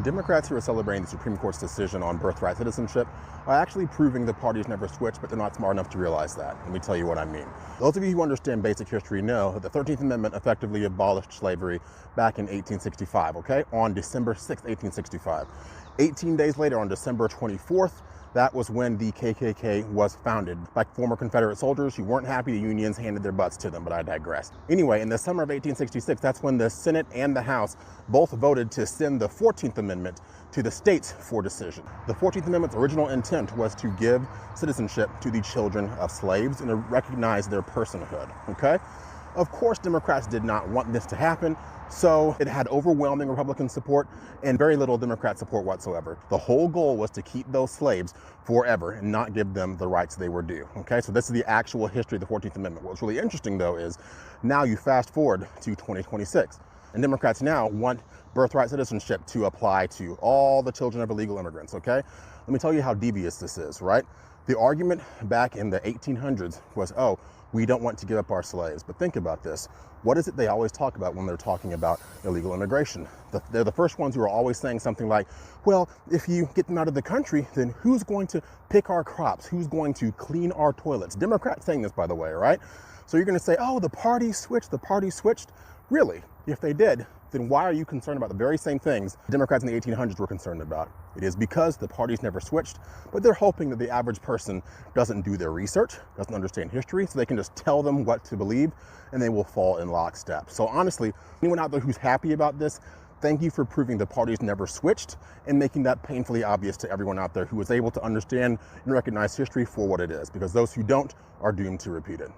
Democrats who are celebrating the Supreme Court's decision on birthright citizenship are actually proving the parties never switched, but they're not smart enough to realize that. Let me tell you what I mean. Those of you who understand basic history know that the 13th Amendment effectively abolished slavery back in 1865, okay? On December 6, 1865. 18 days later, on December 24th, that was when the KKK was founded by former Confederate soldiers who weren't happy the unions handed their butts to them, but I digress. Anyway, in the summer of 1866, that's when the Senate and the House both voted to send the 14th Amendment to the states for decision. The 14th Amendment's original intent was to give citizenship to the children of slaves and to recognize their personhood, okay? Of course, Democrats did not want this to happen, so it had overwhelming Republican support and very little Democrat support whatsoever. The whole goal was to keep those slaves forever and not give them the rights they were due, okay? So this is the actual history of the 14th Amendment. What's really interesting, though, is now you fast forward to 2026, and Democrats now want birthright citizenship to apply to all the children of illegal immigrants, okay? Let me tell you how devious this is, right? The argument back in the 1800s was, oh, we don't want to give up our slaves. But think about this. What is it they always talk about when they're talking about illegal immigration? They're the first ones who are always saying something like, well, if you get them out of the country, then who's going to pick our crops? Who's going to clean our toilets? Democrats saying this, by the way, right? So you're going to say, oh, the party switched, the party switched. Really? If they did, then why are you concerned about the very same things Democrats in the 1800s were concerned about? It is because the parties never switched, but they're hoping that the average person doesn't do their research, doesn't understand history, so they can just tell them what to believe, and they will fall in lockstep. So honestly, anyone out there who's happy about this, thank you for proving the parties never switched and making that painfully obvious to everyone out there who is able to understand and recognize history for what it is, because those who don't are doomed to repeat it.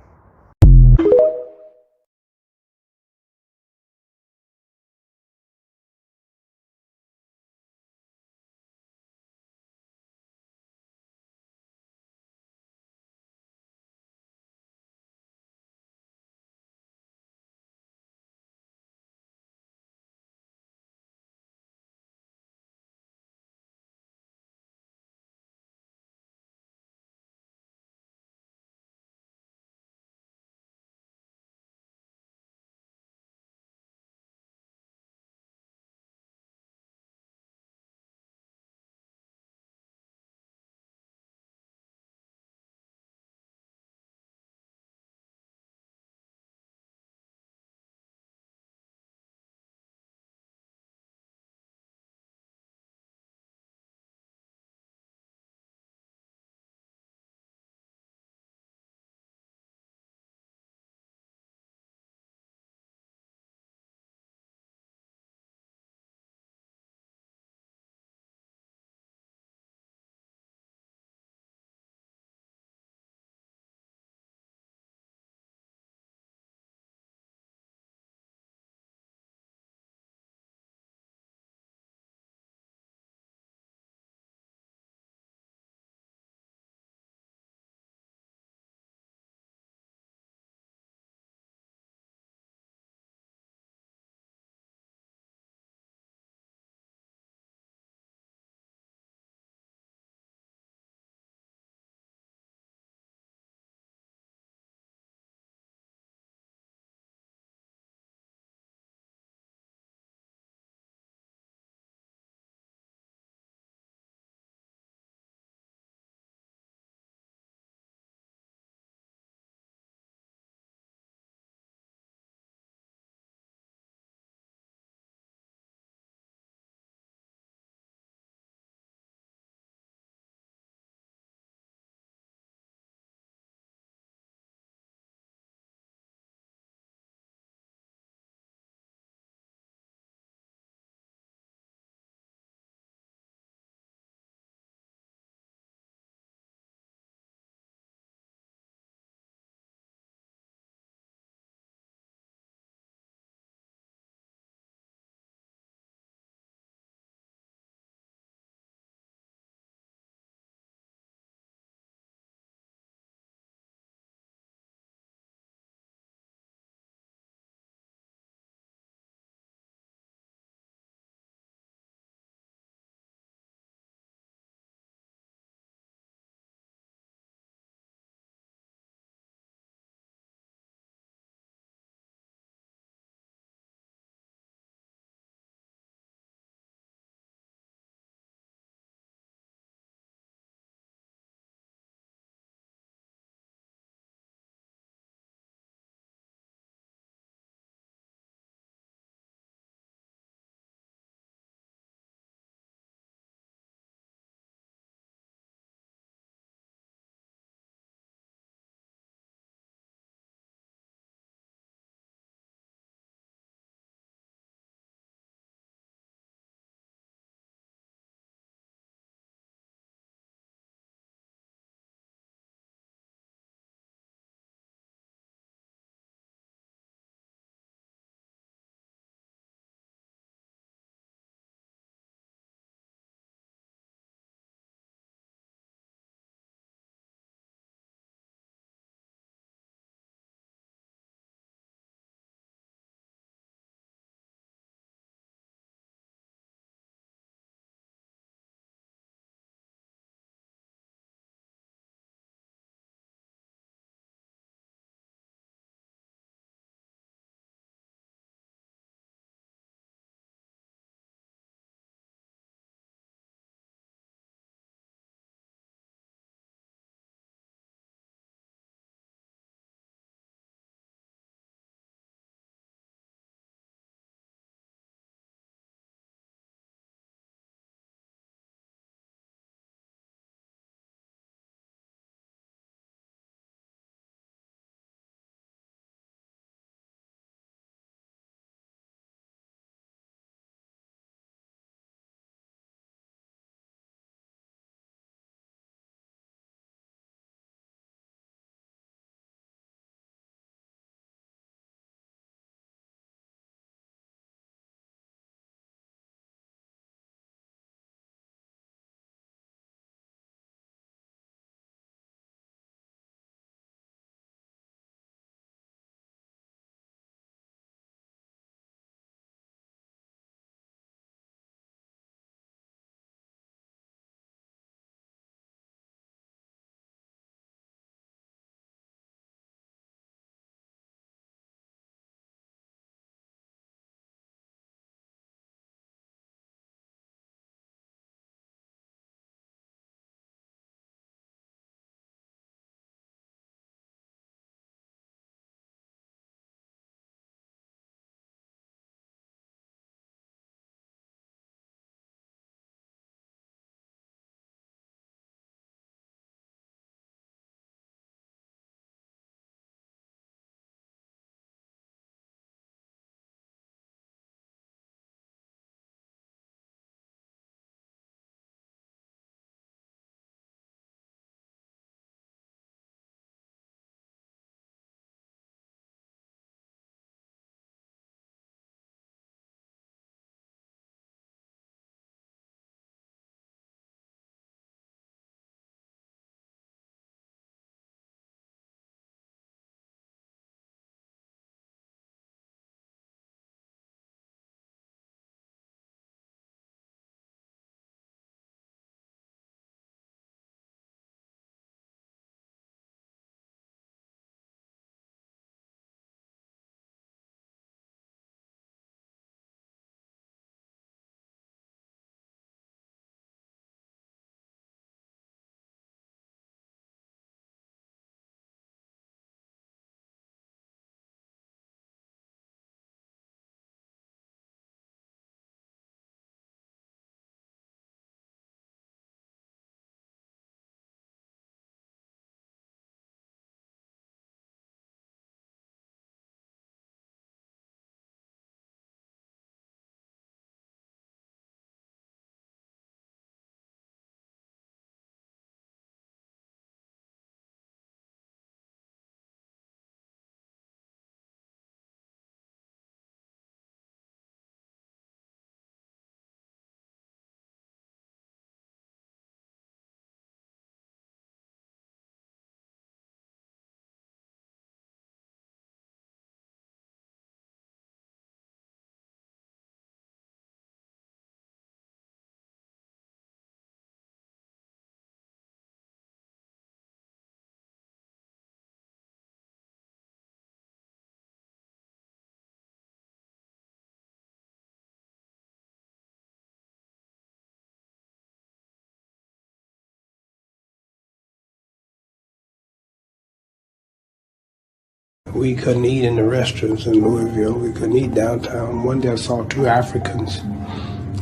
We couldn't eat in the restaurants in Louisville. We couldn't eat downtown. One day I saw two Africans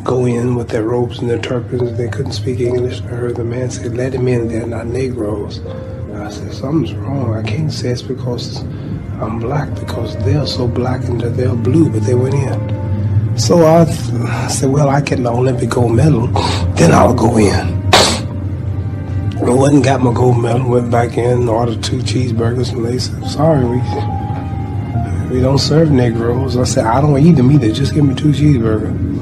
go in with their robes and their turbans. They couldn't speak English. I heard the man say, "Let them in, they're not Negroes." I said, something's wrong. I can't say it's because I'm black, because they're so black and they're blue, but they went in. So I said, well, I get my Olympic gold medal, then I'll go in. I went and got my gold medal, went back in, ordered 2 cheeseburgers, and they said, sorry, we don't serve Negroes. I said, I don't eat them either, just give me 2 cheeseburgers.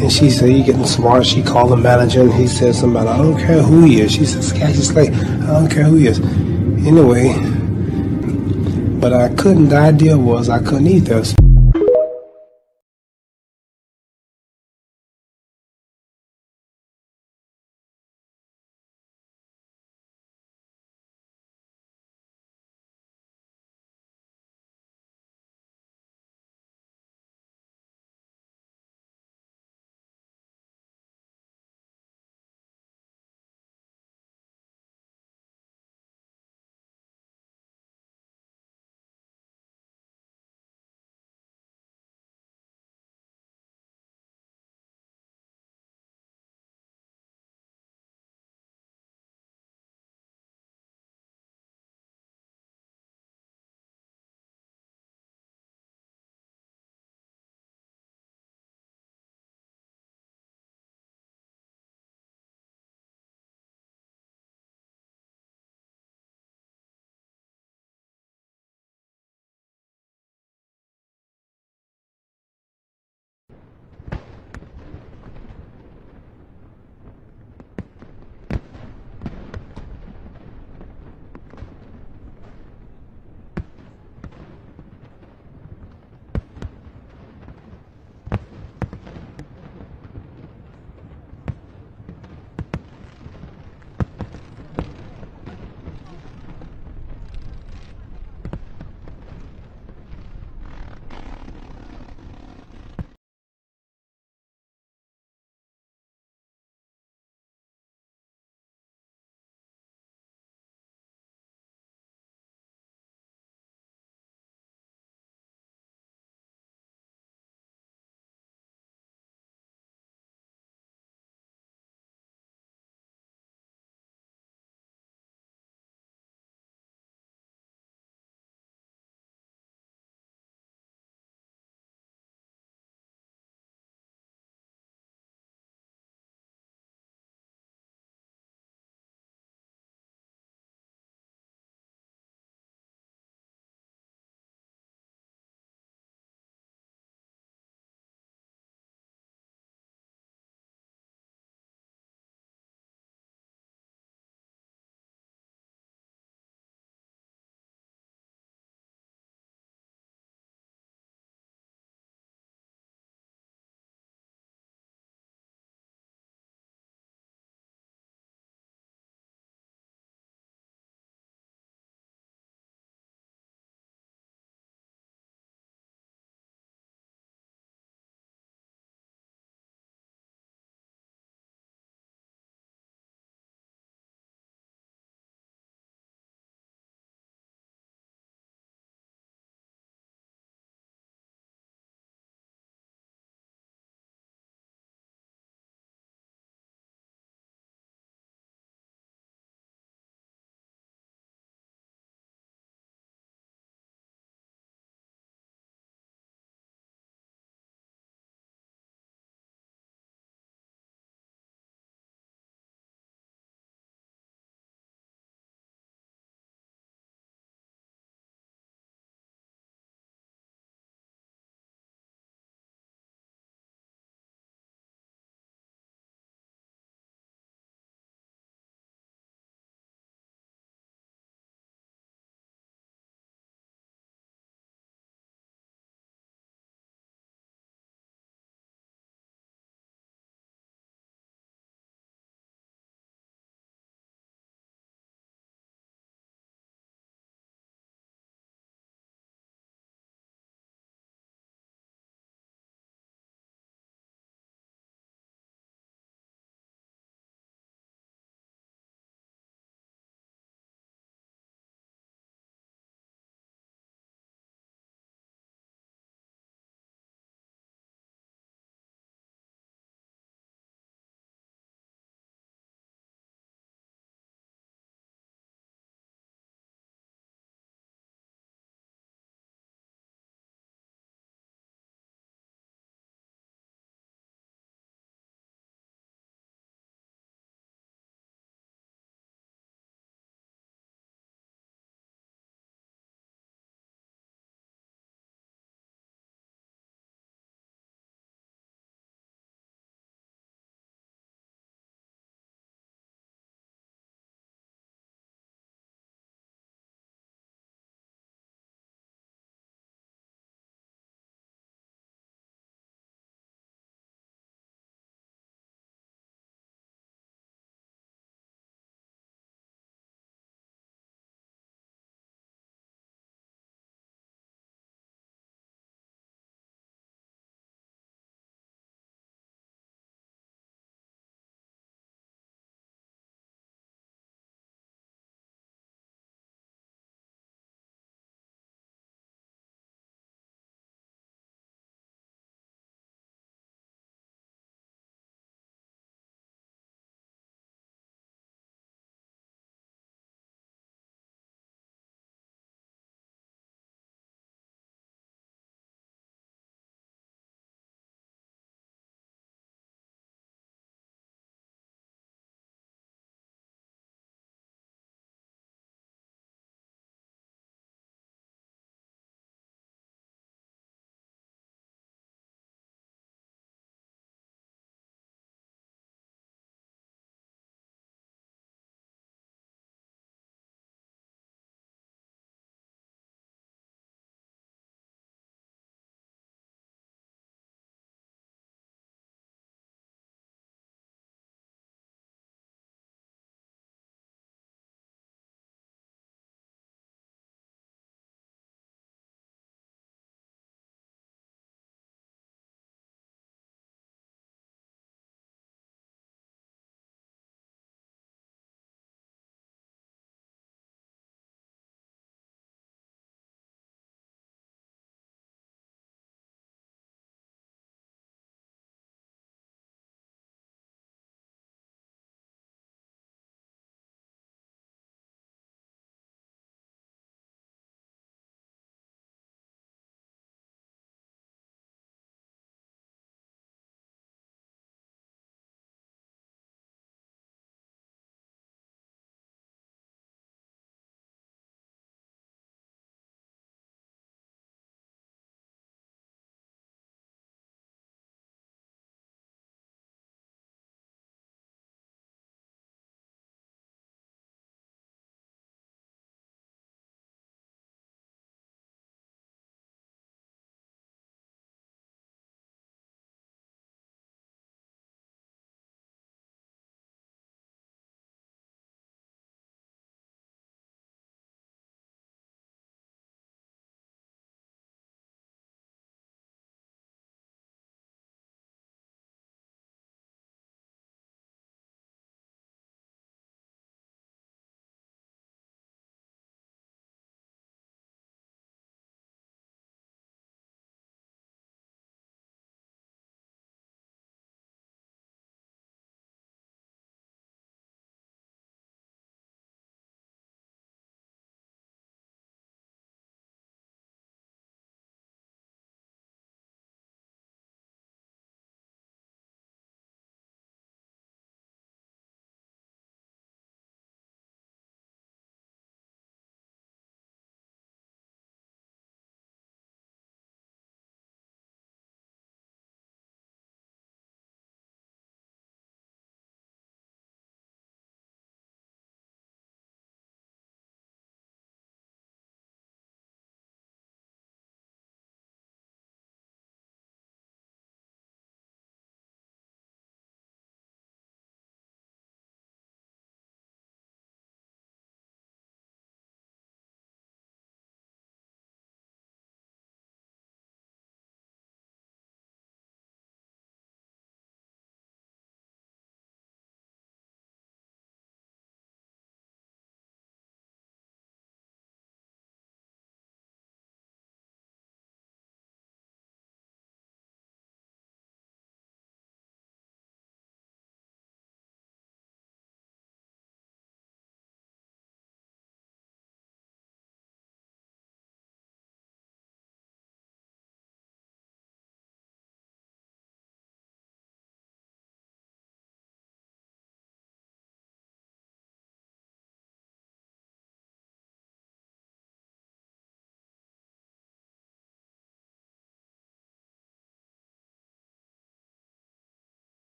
And she said, you getting smart. She called the manager and he said something about, I don't care who he is. She said, Cassius Clay, I don't care who he is. Anyway, but the idea was I couldn't eat this.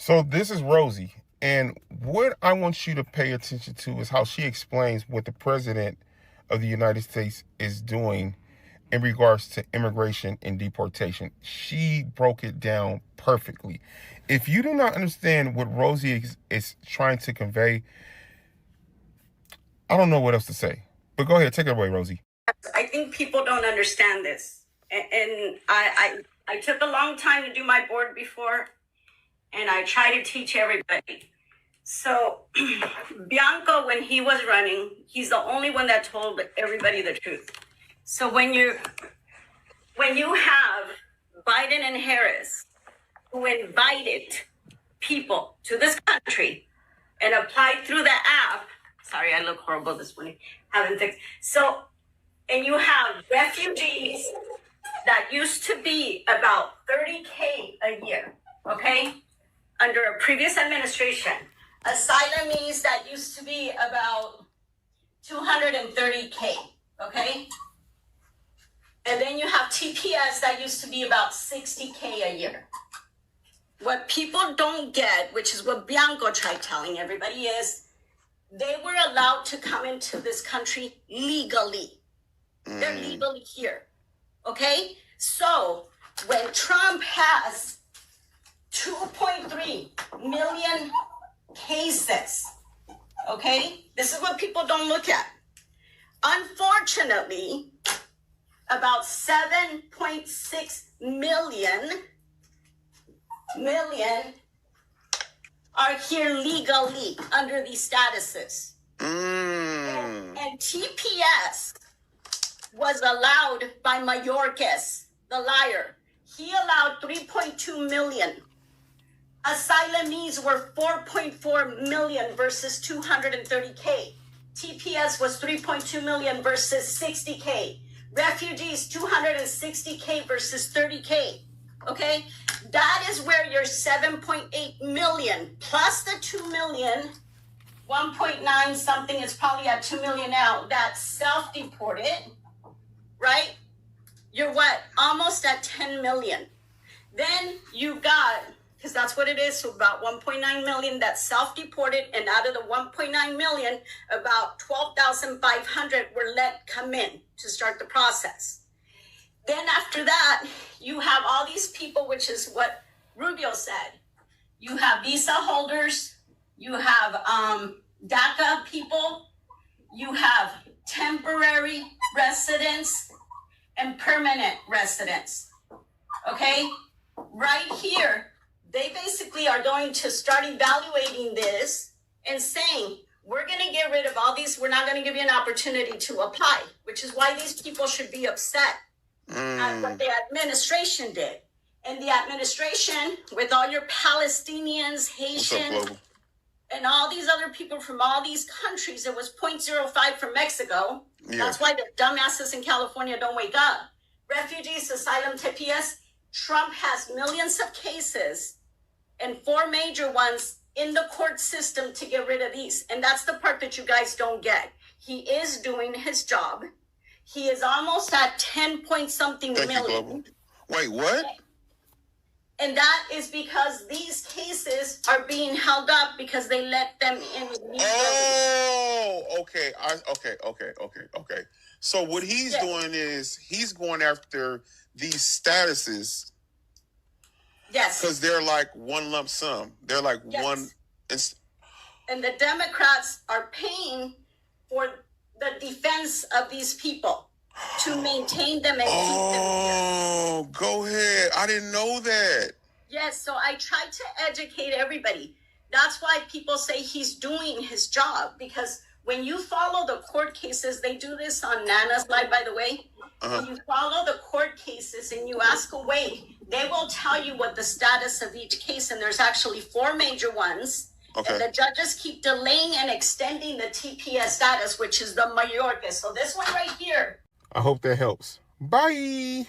So this is Rosie, and what I want you to pay attention to is how she explains what the president of the United States is doing in regards to immigration and deportation. She broke it down perfectly. If you do not understand what Rosie is trying to convey, I don't know what else to say. But go ahead, take it away, Rosie. I think people don't understand this. And I took a long time to do my board before, and I try to teach everybody. So Bianco, when he was running, he's the only one that told everybody the truth. So when you have Biden and Harris, who invited people to this country and applied through the app, sorry, I look horrible this morning, haven't fixed. So, and you have refugees that used to be about 30K a year, okay, under a previous administration. Asylees that used to be about 230K, okay? And then you have TPS that used to be about 60K a year. What people don't get, which is what Bianco tried telling everybody, is they were allowed to come into this country legally. They're legally here, okay? So when Trump has 2.3 million cases, okay? This is what people don't look at. Unfortunately, about 7.6 million are here legally under these statuses. And TPS was allowed by Mayorkas, the liar. He allowed 3.2 million. Asylees were 4.4 million versus 230K. TPS was 3.2 million versus 60K. Refugees, 260K versus 30K. Okay? That is where your 7.8 million plus the 2 million, 1.9 something is probably at 2 million now, that's self-deported, right? You're what? Almost at 10 million. Then you got, because that's what it is, so about 1.9 million that's self-deported, and out of the 1.9 million, about 12,500 were let come in to start the process. Then after that, you have all these people, which is what Rubio said. You have visa holders, you have DACA people, you have temporary residents, and permanent residents. Okay? Right here, they basically are going to start evaluating this and saying, we're going to get rid of all these. We're not going to give you an opportunity to apply, which is why these people should be upset at what the administration did. And the administration, with all your Palestinians, Haitians, and all these other people from all these countries, it was 0.05 from Mexico. Yeah. That's why the dumbasses in California don't wake up. Refugees, asylum, TPS. Trump has millions of cases and 4 major ones in the court system to get rid of these. And that's the part that you guys don't get. He is doing his job. He is almost at 10 point something million. Wait, what? And that is because these cases are being held up because they let them in. Oh, okay. Okay. So what he's doing is he's going after these statuses. Yes. Because they're like one lump sum. They're like one. And the Democrats are paying for the defense of these people to maintain them and keep them here. Oh, go ahead. I didn't know that. Yes, so I tried to educate everybody. That's why people say he's doing his job, because when you follow the court cases, they do this on Nana's Live, by the way. When you follow the court cases and you ask away, they will tell you what the status of each case, and there's actually 4 major ones. Okay. And the judges keep delaying and extending the TPS status, which is the Mayorkas. So this one right here. I hope that helps. Bye.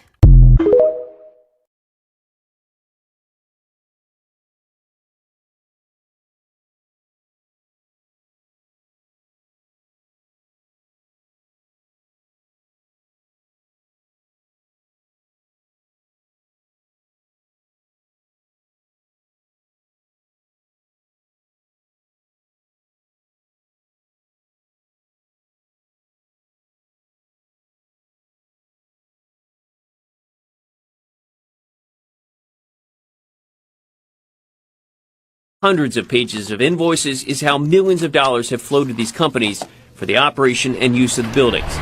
Hundreds of pages of invoices is how millions of dollars have flowed to these companies for the operation and use of the buildings.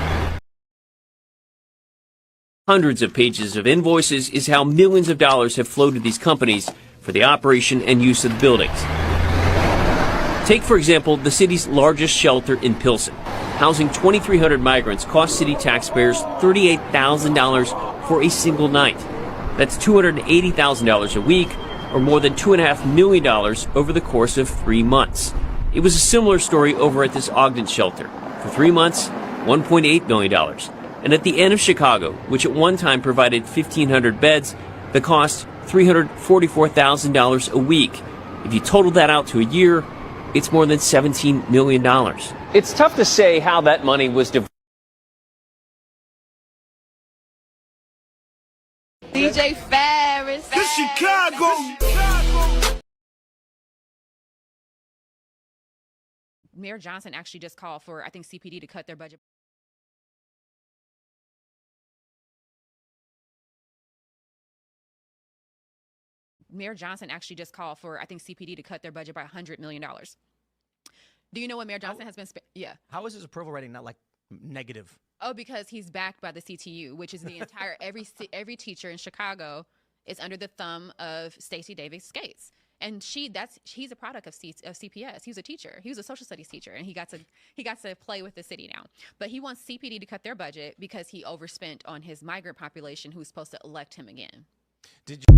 Hundreds of pages of invoices is how millions of dollars have flowed to these companies for the operation and use of the buildings. Take, for example, the city's largest shelter in Pilsen. Housing 2,300 migrants cost city taxpayers $38,000 for a single night. That's $280,000 a week, or more than $2.5 million over the course of 3 months. It was a similar story over at this Ogden shelter. For 3 months, $1.8 million. And at the Inn of Chicago, which at one time provided 1,500 beds, the cost $344,000 a week. If you total that out to a year, it's more than $17 million. It's tough to say how that money was diverted. DJ Ferris. Chicago. Mayor Johnson actually just called for, I think, CPD to cut their budget. Mayor Johnson actually just called for, I think, CPD to cut their budget by $100 million. Do you know what Mayor Johnson has been? Yeah. How is his approval rating not like negative? Oh, because he's backed by the CTU, which is the entire every teacher in Chicago is under the thumb of Stacey Davis Gates, and he's a product of CPS. He was a teacher. He was a social studies teacher, and he got to play with the city now. But he wants CPD to cut their budget because he overspent on his migrant population, who's supposed to elect him again. Did you?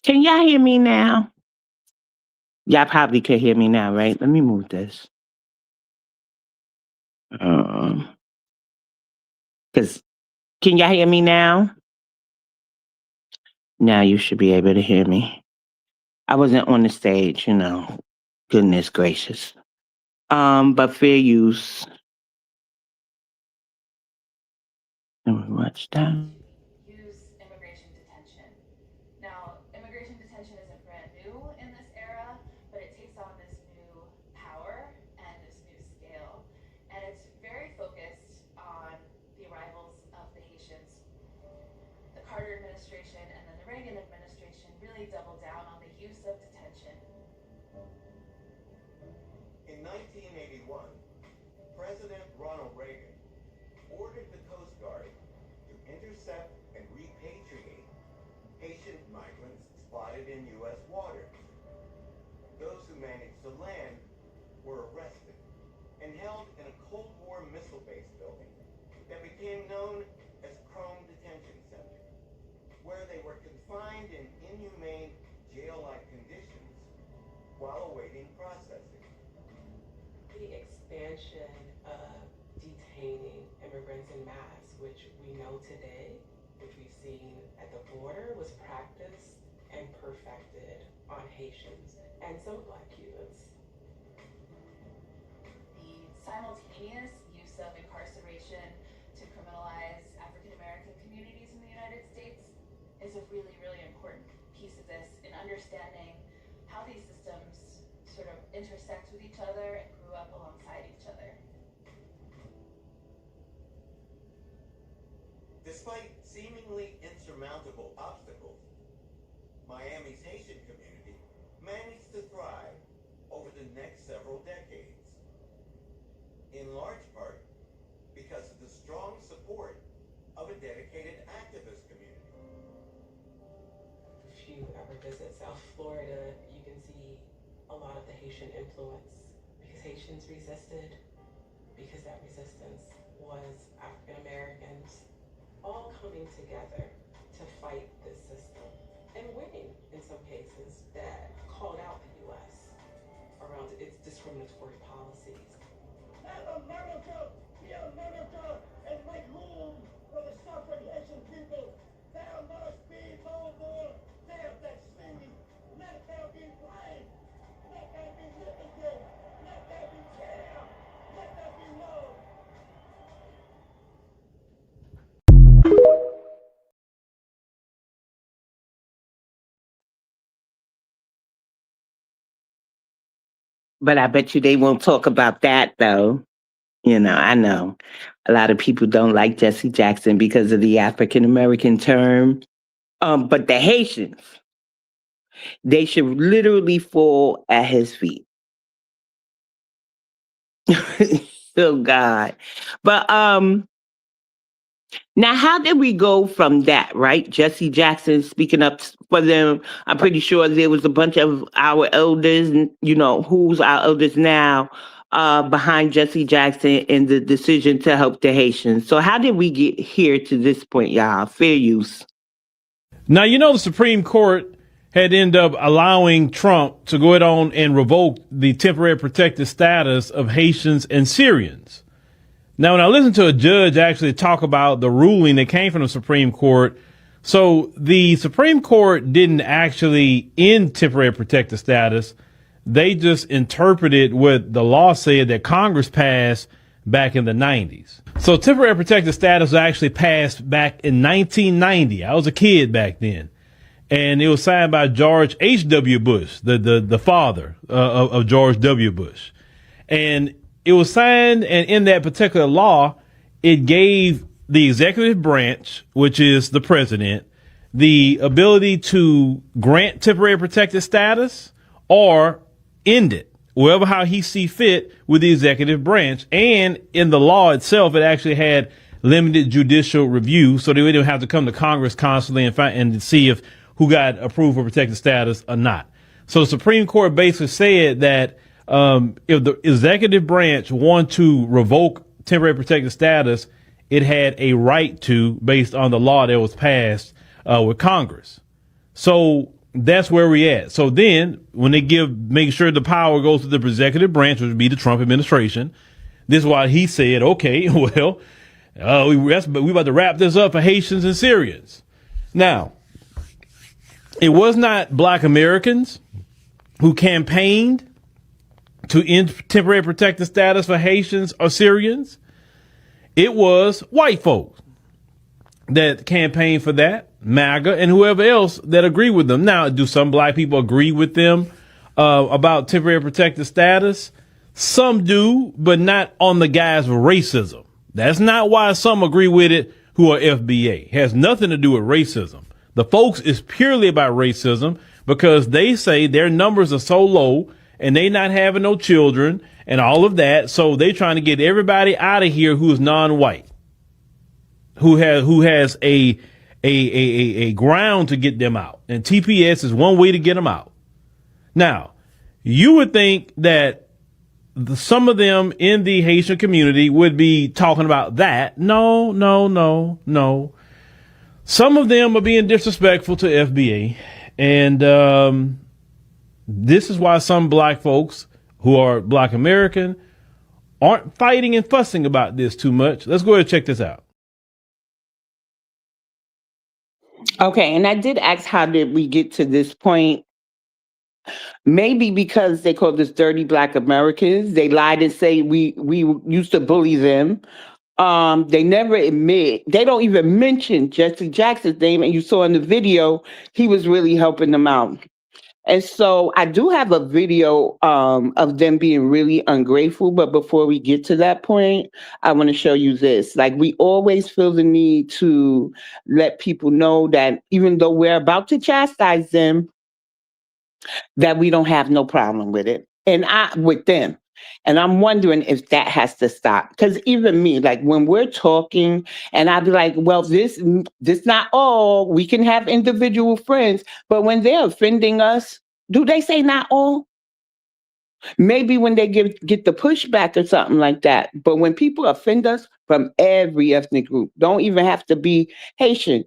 Can y'all hear me now? Y'all probably could hear me now, right? Let me move this. Because Can y'all hear me now? Now you should be able to hear me. I wasn't on the stage, you know. Goodness gracious. But fair use. Watch that. Use immigration detention. Now, immigration detention isn't brand new in this era, but it takes on this new power and this new scale. And it's very focused on the arrivals of the Haitians. The Carter administration and then the Reagan administration really doubled down on the use of detention. In 1981, President Ronald Reagan ordered the Coast Guard to intercept and repatriate Haitian migrants spotted in U.S. waters. Those who managed to land were arrested and held in a Cold War missile base building that became known as Chrome Detention Center, where they were confined in inhumane jail-like conditions while awaiting processing. The expansion of detaining immigrants en masse, which we know today, which we've seen at the border, was practiced and perfected on Haitians and some Black Cubans. The simultaneous use of incarceration to criminalize African American communities in the United States is a really, really important piece of this in understanding how these systems sort of intersect with each other and grew up alongside each other. Despite seemingly insurmountable obstacles, Miami's Haitian community managed to thrive over the next several decades, in large part because of the strong support of a dedicated activist community. If you ever visit South Florida, you can see a lot of the Haitian influence because Haitians resisted, because that resistance was African Americans all coming together to fight this system and winning in some cases that called out the U.S. around its discriminatory policies. Let America be America and make room for the suffering Haitian people. There must be no more death at sea. Let there be life. Let there be liberty. Let there be care. Let there be love. But I bet you they won't talk about that, though. You know, I know a lot of people don't like Jesse Jackson because of the African American term. But the Haitians, they should literally fall at his feet. Oh God. But now how did we go from that, right? Jesse Jackson speaking up for them. I'm pretty sure there was a bunch of our elders, you know, who's our elders now, behind Jesse Jackson in the decision to help the Haitians. So how did we get here to this point, y'all? Fair use. Now, you know, the Supreme Court had ended up allowing Trump to go ahead on and revoke the temporary protected status of Haitians and Syrians. Now, when I listened to a judge actually talk about the ruling that came from the Supreme Court, so the Supreme Court didn't actually end temporary protected status. They just interpreted what the law said that Congress passed back in the 90s. So temporary protected status was actually passed back in 1990. I was a kid back then. And it was signed by George H.W. Bush, the father of George W. Bush. And it was signed, and in that particular law, it gave the executive branch, which is the president, the ability to grant temporary protected status or end it, wherever how he see fit with the executive branch. And in the law itself, it actually had limited judicial review, so they wouldn't have to come to Congress constantly and see if who got approved for protected status or not. So the Supreme Court basically said that if the executive branch wanted to revoke temporary protected status, it had a right to, based on the law that was passed with Congress. So that's where we at. So then when they make sure the power goes to the executive branch, which would be the Trump administration, this is why he said, okay, well, Oh, we about to wrap this up for Haitians and Syrians. Now, it was not Black Americans who campaigned to end temporary protected status for Haitians or Syrians. It was white folks that campaigned for that, MAGA, and whoever else that agree with them. Now, do some Black people agree with them about temporary protected status? Some do, but not on the guise of racism. That's not why some agree with it who are FBA. It has nothing to do with racism. The folks is purely about racism because they say their numbers are so low and they not having no children and all of that. So they trying to get everybody out of here who is non-white, who has a ground to get them out. And TPS is one way to get them out. Now, you would think that some of them in the Haitian community would be talking about that. No. Some of them are being disrespectful to FBA. And this is why some Black folks who are Black American aren't fighting and fussing about this too much. Let's go ahead and check this out. Okay, and I did ask how did we get to this point. Maybe because they call us dirty Black Americans. They lied and say we used to bully them. They never admit, they don't even mention Jesse Jackson's name. And you saw in the video, he was really helping them out. And so I do have a video of them being really ungrateful. But before we get to that point, I want to show you this. Like, we always feel the need to let people know that even though we're about to chastise them, that we don't have no problem with it. And with them. And I'm wondering if that has to stop. Because even me, like when we're talking and I'd be like, well, this not all. We can have individual friends. But when they're offending us, do they say not all? Maybe when they get the pushback or something like that. But when people offend us from every ethnic group, don't even have to be Haitian.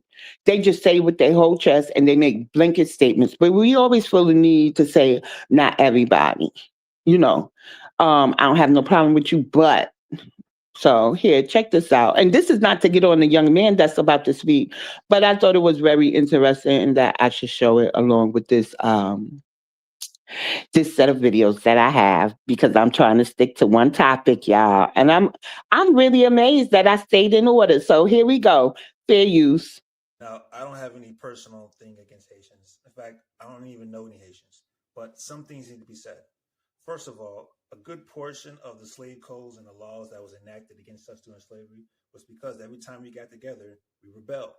They just say with their whole chest and they make blanket statements. But we always feel the need to say, not everybody. You know, I don't have no problem with you, but. So here, check this out. And this is not to get on the young man that's about to speak, but I thought it was very interesting and that I should show it along with this this set of videos that I have because I'm trying to stick to one topic, y'all. And I'm really amazed that I stayed in order. So here we go. Fair use. Now, I don't have any personal thing against Haitians. In fact, I don't even know any Haitians. But some things need to be said. First of all, a good portion of the slave codes and the laws that was enacted against us during slavery was because every time we got together, we rebelled.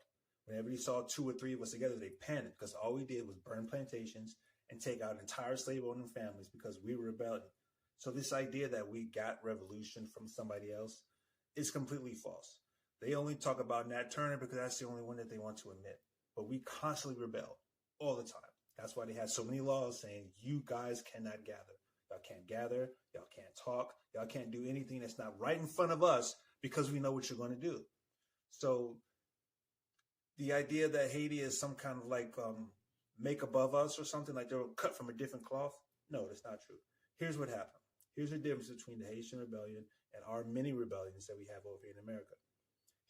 Whenever you saw 2 or 3 of us together, they panicked because all we did was burn plantations and take out entire slave-owning families because we were rebelling. So this idea that we got revolution from somebody else is completely false. They only talk about Nat Turner because that's the only one that they want to admit. But we constantly rebel all the time. That's why they had so many laws saying you guys cannot gather. Y'all can't gather. Y'all can't talk. Y'all can't do anything that's not right in front of us because we know what you're going to do. So the idea that Haiti is some kind of like make above us or something, like they're cut from a different cloth. No, that's not true. Here's what happened. Here's the difference between the Haitian rebellion and our many rebellions that we have over here in America.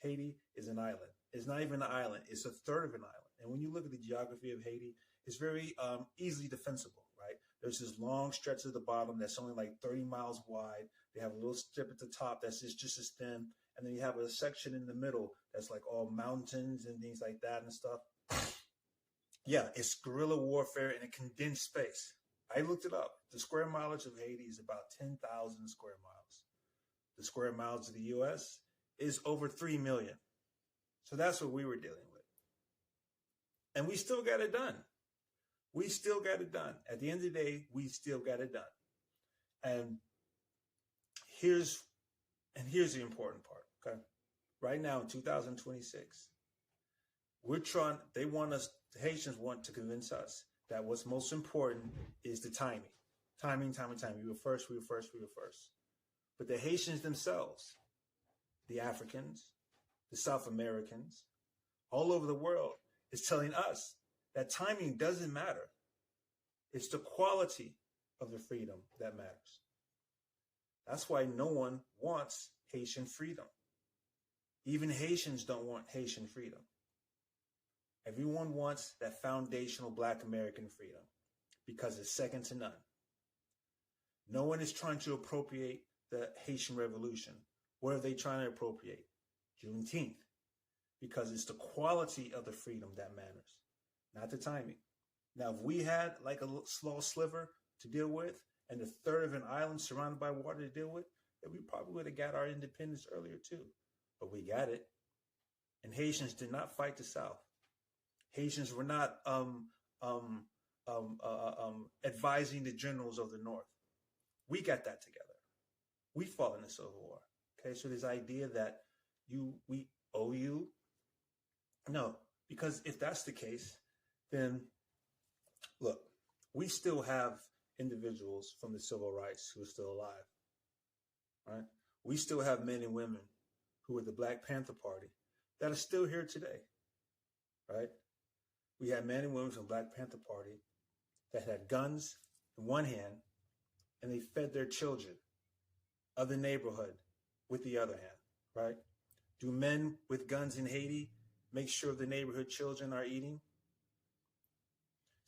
Haiti is an island. It's not even an island. It's a third of an island. And when you look at the geography of Haiti, it's very easily defensible, right? There's this long stretch at the bottom that's only like 30 miles wide. They have a little strip at the top that's just as thin. And then you have a section in the middle that's like all mountains and things like that and stuff. Yeah, it's guerrilla warfare in a condensed space. I looked it up. The square mileage of Haiti is about 10,000 square miles. The square miles of the U.S. is over 3 million. So that's what we were dealing with. And we still got it done. We still got it done. At the end of the day, we still got it done. And here's the important part, okay? Right now in 2026, the Haitians want to convince us that what's most important is the timing. Timing. We were first. But the Haitians themselves, the Africans, the South Americans, all over the world is telling us that timing doesn't matter. It's the quality of the freedom that matters. That's why no one wants Haitian freedom. Even Haitians don't want Haitian freedom. Everyone wants that foundational Black American freedom because it's second to none. No one is trying to appropriate the Haitian Revolution. What are they trying to appropriate? Juneteenth. Because it's the quality of the freedom that matters, not the timing. Now, if we had like a small sliver to deal with and a third of an island surrounded by water to deal with, then we probably would have got our independence earlier too. But we got it. And Haitians did not fight the South. Haitians were not advising the generals of the North. We got that together. We fought in the Civil War. Okay, so this idea that we owe you, no, because if that's the case, then look, we still have individuals from the civil rights who are still alive, right? We still have men and women who are the Black Panther Party that are still here today, right? We had men and women from Black Panther Party that had guns in one hand and they fed their children of the neighborhood with the other hand, right? Do men with guns in Haiti make sure the neighborhood children are eating?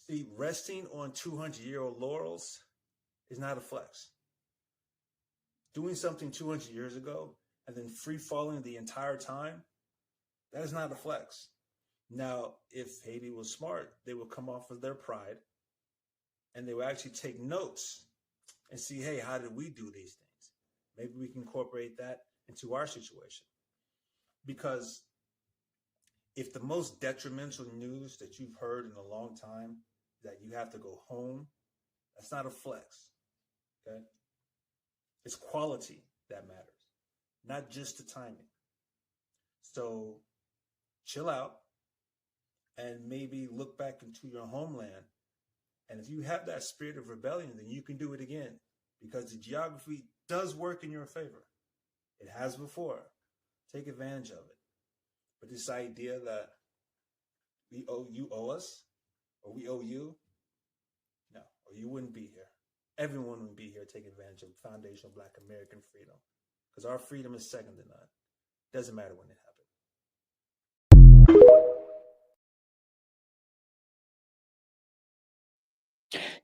See, resting on 200-year-old laurels is not a flex. Doing something 200 years ago and then free falling the entire time, that is not a flex. Now, if Haiti was smart, they would come off of their pride and they would actually take notes and see, hey, how did we do these things? Maybe we can incorporate that into our situation. Because if the most detrimental news that you've heard in a long time is that you have to go home, that's not a flex, okay? It's quality that matters, not just the timing. So chill out and maybe look back into your homeland. And if you have that spirit of rebellion, then you can do it again because the geography does work in your favor. It has before. Take advantage of it. But this idea that you owe us, or we owe you, no, or you wouldn't be here. Everyone would be here taking advantage of foundational Black American freedom because our freedom is second to none. Doesn't matter when it happens.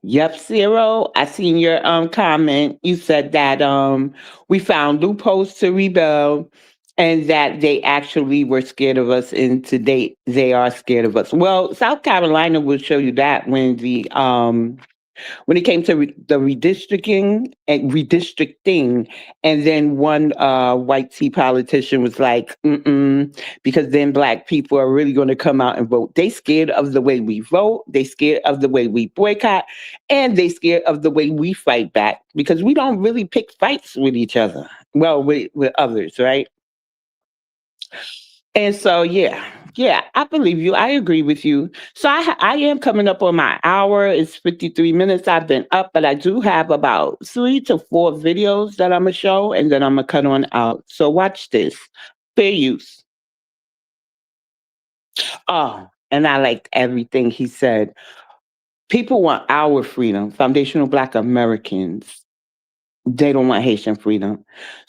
Yep, Zero. I seen your comment. You said that we found loopholes to rebel and that they actually were scared of us and to date they are scared of us. Well, South Carolina will show you that when it came to the redistricting, and then one white tea politician was like, because then Black people are really going to come out and vote. They scared of the way we vote. They scared of the way we boycott, and they scared of the way we fight back because we don't really pick fights with each other. Well, with others, right? And so, yeah, I believe you. I agree with you. So I am coming up on my hour. It's 53 minutes. I've been up, but I do have about 3 to 4 videos that I'm going to show, and then I'm going to cut on out. So watch this. Fair use. Oh, and I liked everything he said. People want our freedom, foundational Black Americans. They don't want Haitian freedom.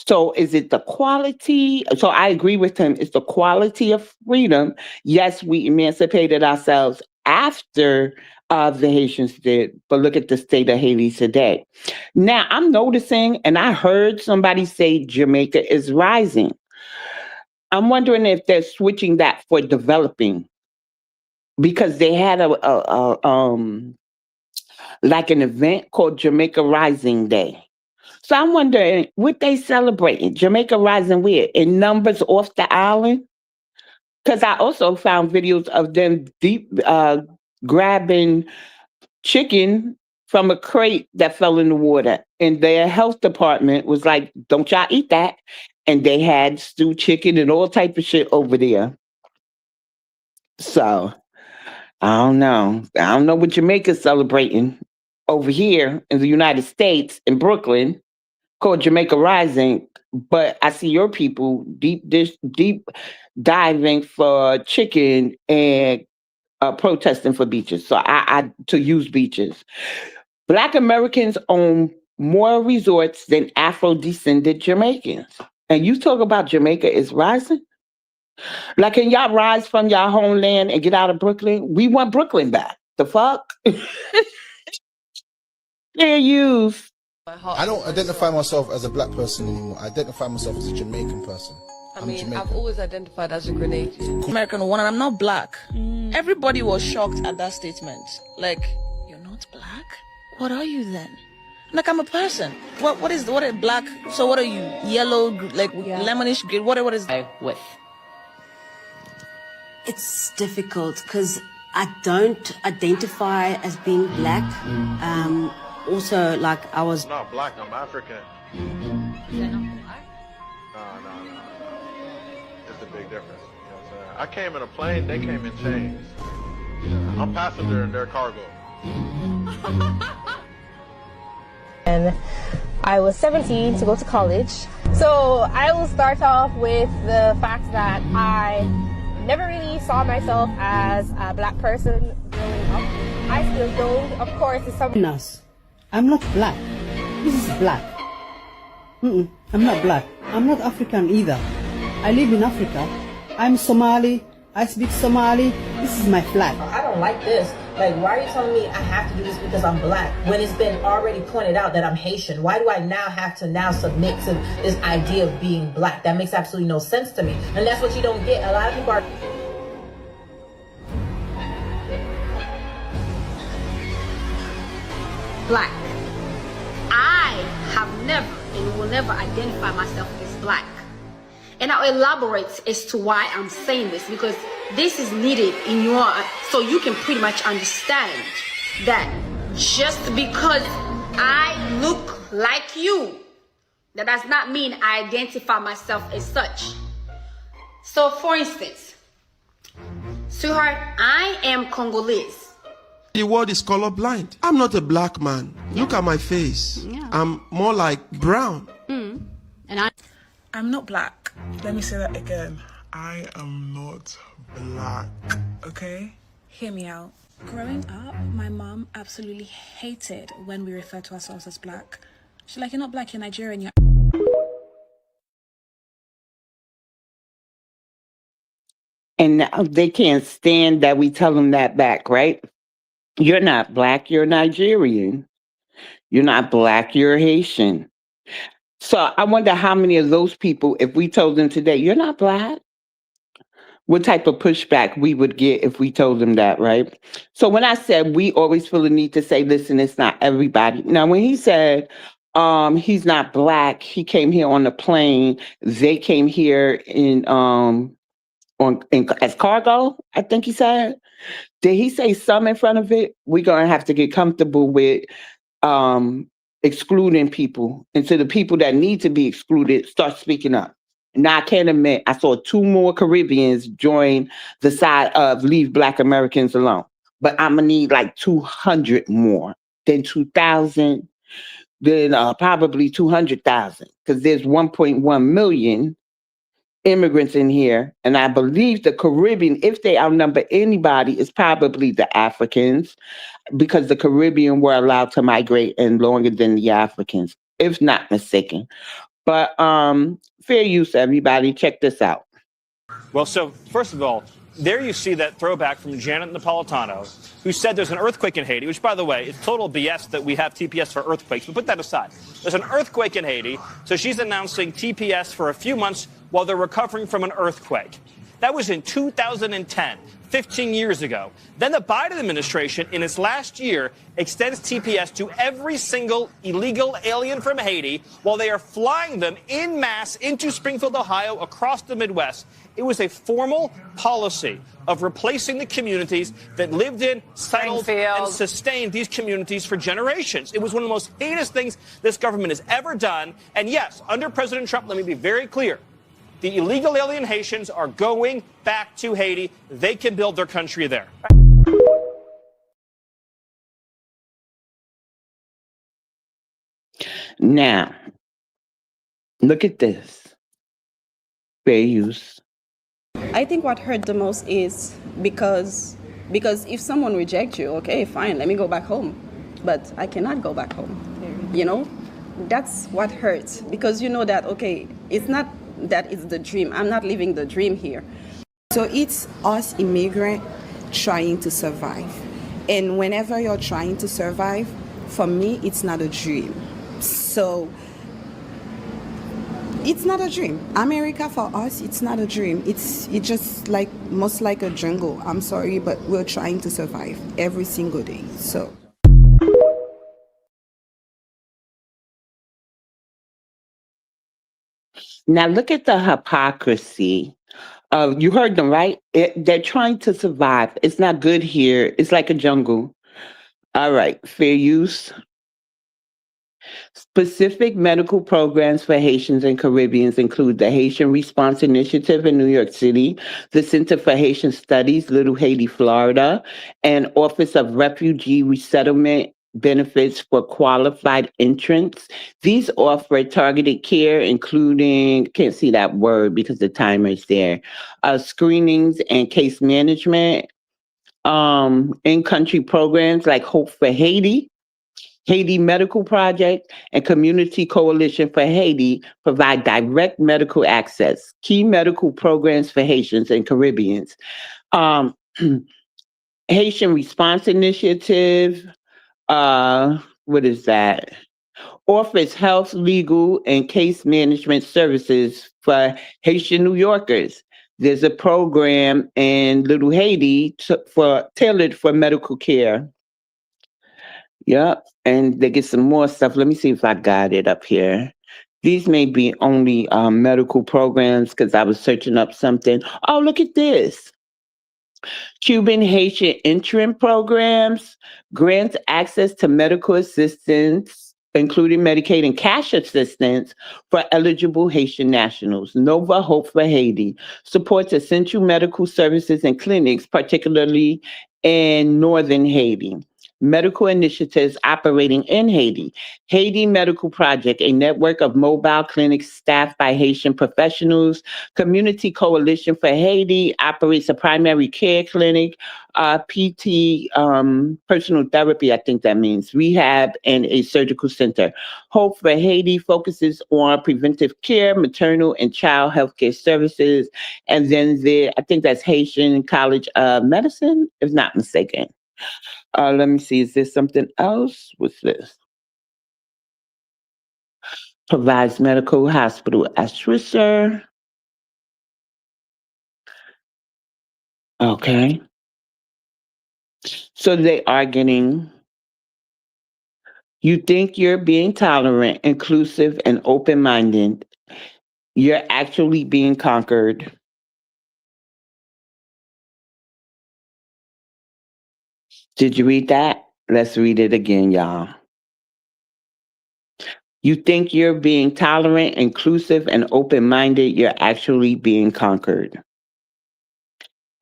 So is it the quality? So I agree with him. It's the quality of freedom. Yes, we emancipated ourselves after the Haitians did, but look at the state of Haiti today. Now I'm noticing, and I heard somebody say Jamaica is rising. I'm wondering if they're switching that for developing because they had like an event called Jamaica Rising Day. So I'm wondering, what they celebrating? Jamaica Rising where? In numbers off the island? Because I also found videos of them grabbing chicken from a crate that fell in the water. And their health department was like, don't y'all eat that. And they had stewed chicken and all type of shit over there. So I don't know. I don't know what Jamaica's celebrating over here in the United States, in Brooklyn, called Jamaica Rising, but I see your people deep diving for chicken and protesting for beaches. So I to use beaches. Black Americans own more resorts than Afro-descended Jamaicans. And you talk about Jamaica is rising? Like, can y'all rise from y'all homeland and get out of Brooklyn? We want Brooklyn back. The fuck? Fair use. I don't identify myself as a black person anymore. I identify myself as a Jamaican person. I mean, I've always identified as a grenade. American woman, I'm not black. Everybody was shocked at that statement. Like, you're not black? What are you then? Like, I'm a person. What is black? So what are you? Yellow, like lemonish green? What is with? It's difficult because I don't identify as being black. Also, like, I was I'm not black, I'm African. Is that not black? No. It's a big difference. You know what I'm saying? I came in a plane, they came in chains. I'm passenger in their cargo. And I was 17 to go to college. So I will start off with the fact that I never really saw myself as a black person growing up. I still don't. Of course, it's something else. I'm not black. This is black. I'm not black. I'm not African either. I live in Africa. I'm Somali. I speak Somali. This is my flag. I don't like this. Like, why are you telling me I have to do this because I'm black when it's been already pointed out that I'm Haitian? Why do I now have to submit to this idea of being black? That makes absolutely no sense to me. And that's what you don't get. A lot of people are... black. I have never and will never identify myself as black. And I'll elaborate as to why I'm saying this, because this is needed in your, so you can pretty much understand that just because I look like you, that does not mean I identify myself as such. So for instance, sweetheart, I am Congolese. The world is colorblind. I'm not a black man. Look at my face. I'm more like brown. And I'm not black. Let me say that again. I am not black. Okay? Hear me out. Growing up, my mom absolutely hated when we refer to ourselves as black. She's like, you're not black, you're Nigerian. You're... And now they can't stand that we tell them that back, right? You're not black, you're Nigerian. You're not black, you're Haitian. So I wonder how many of those people, if we told them today, you're not black, what type of pushback we would get if we told them that, right? So when I said we always feel the need to say, listen, it's not everybody. Now, when he said he's not black, he came here on the plane, they came here as cargo, I think he said. Did he say some in front of it? We're going to have to get comfortable with excluding people. And so the people that need to be excluded start speaking up. Now, I can't admit, I saw 2 more Caribbeans join the side of leave Black Americans alone. But I'm going to need like 200 more, then 2,000, then probably 200,000, because there's 1.1 million immigrants in here. And I believe the Caribbean, if they outnumber anybody, is probably the Africans, because the Caribbean were allowed to migrate and longer than the Africans, if not mistaken. But fair use, everybody. Check this out. Well, so first of all, there you see that throwback from Janet Napolitano, who said there's an earthquake in Haiti, which, by the way, is total BS that we have TPS for earthquakes. But put that aside. There's an earthquake in Haiti, so she's announcing TPS for a few months while they're recovering from an earthquake. That was in 2010, 15 years ago. Then the Biden administration, in its last year, extends TPS to every single illegal alien from Haiti while they are flying them en masse into Springfield, Ohio, across the Midwest. It was a formal policy of replacing the communities that lived in, settled, and sustained these communities for generations. It was one of the most heinous things this government has ever done. And yes, under President Trump, let me be very clear. The illegal alien Haitians are going back to Haiti. They can build their country there. Now, look at this. Fair use. I think what hurt the most is because if someone rejects you, okay, fine, let me go back home. But I cannot go back home. You know, that's what hurts, because you know that, okay, it's not that is the dream. I'm not living the dream here. So it's us immigrants trying to survive. And whenever you're trying to survive, for me, it's not a dream. So it's not a dream. America for us, it's not a dream. It's just like most like a jungle. I'm sorry, but we're trying to survive every single day. So. Now look at the hypocrisy. You heard them, right? They're trying to survive. It's not good here. It's like a jungle. All right, fair use. Specific medical programs for Haitians and Caribbeans include the Haitian Response Initiative in New York City, the Center for Haitian Studies, Little Haiti, Florida, and Office of Refugee Resettlement Benefits for Qualified Entrants. These offer targeted care, including, can't see that word because the timer is there, screenings and case management, in-country programs like Hope for Haiti, Haiti Medical Project, and Community Coalition for Haiti provide direct medical access. Key medical programs for Haitians and Caribbeans. Haitian Response Initiative, what is that? Offers health, legal, and case management services for Haitian New Yorkers. There's a program in Little Haiti tailored for medical care. Yep, and they get some more stuff. Let me see if I got it up here. These may be only medical programs because I was searching up something. Oh, look at this. Cuban Haitian interim programs grants access to medical assistance, including Medicaid and cash assistance for eligible Haitian nationals. Nova Hope for Haiti supports essential medical services and clinics, particularly in northern Haiti. Medical initiatives operating in Haiti. Haiti Medical Project, a network of mobile clinics staffed by Haitian professionals. Community Coalition for Haiti operates a primary care clinic, PT, personal therapy, I think that means, rehab, and a surgical center. Hope for Haiti focuses on preventive care, maternal and child healthcare services. And then I think that's Haitian College of Medicine, if not mistaken. Let me see, is there something else? What's this? Provides medical hospital assessor. Okay. So they are getting, you think you're being tolerant, inclusive, and open-minded. You're actually being conquered. Did you read that? Let's read it again, y'all. You think you're being tolerant, inclusive, and open-minded. You're actually being conquered.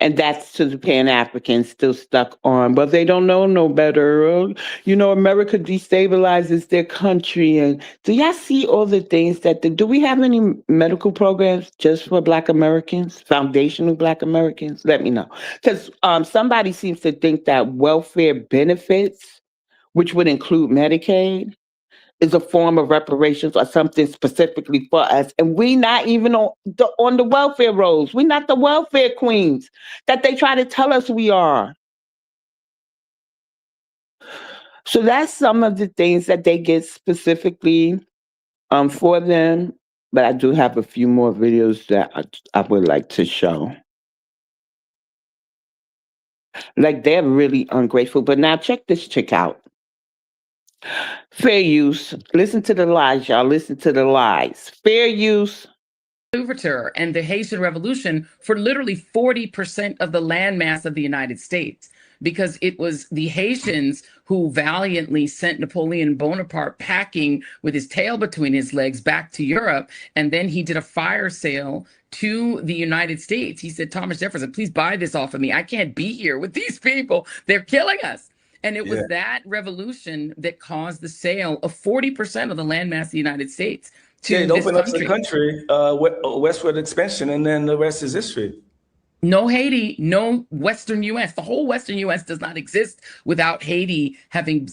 And that's to the Pan-Africans still stuck on, but they don't know no better. You know, America destabilizes their country. And do y'all see all the things do we have any medical programs just for Black Americans, foundational Black Americans? Let me know. Because somebody seems to think that welfare benefits, which would include Medicaid, is a form of reparations or something specifically for us. And we not even on the welfare rolls. We're not the welfare queens that they try to tell us we are. So that's some of the things that they get specifically for them. But I do have a few more videos that I would like to show. Like, they're really ungrateful. But now check this chick out. Fair use. Listen to the lies, y'all. Listen to the lies. Fair use. Overture and the Haitian Revolution for literally 40% of the landmass of the United States, because it was the Haitians who valiantly sent Napoleon Bonaparte packing with his tail between his legs back to Europe. And then he did a fire sale to the United States. He said, Thomas Jefferson, please buy this off of me. I can't be here with these people. They're killing us. And it was that revolution that caused the sale of 40% of the landmass of the United States to it this opened up the country. westward expansion, and then the rest is history. No Haiti, no Western U.S. The whole Western U.S. does not exist without Haiti having,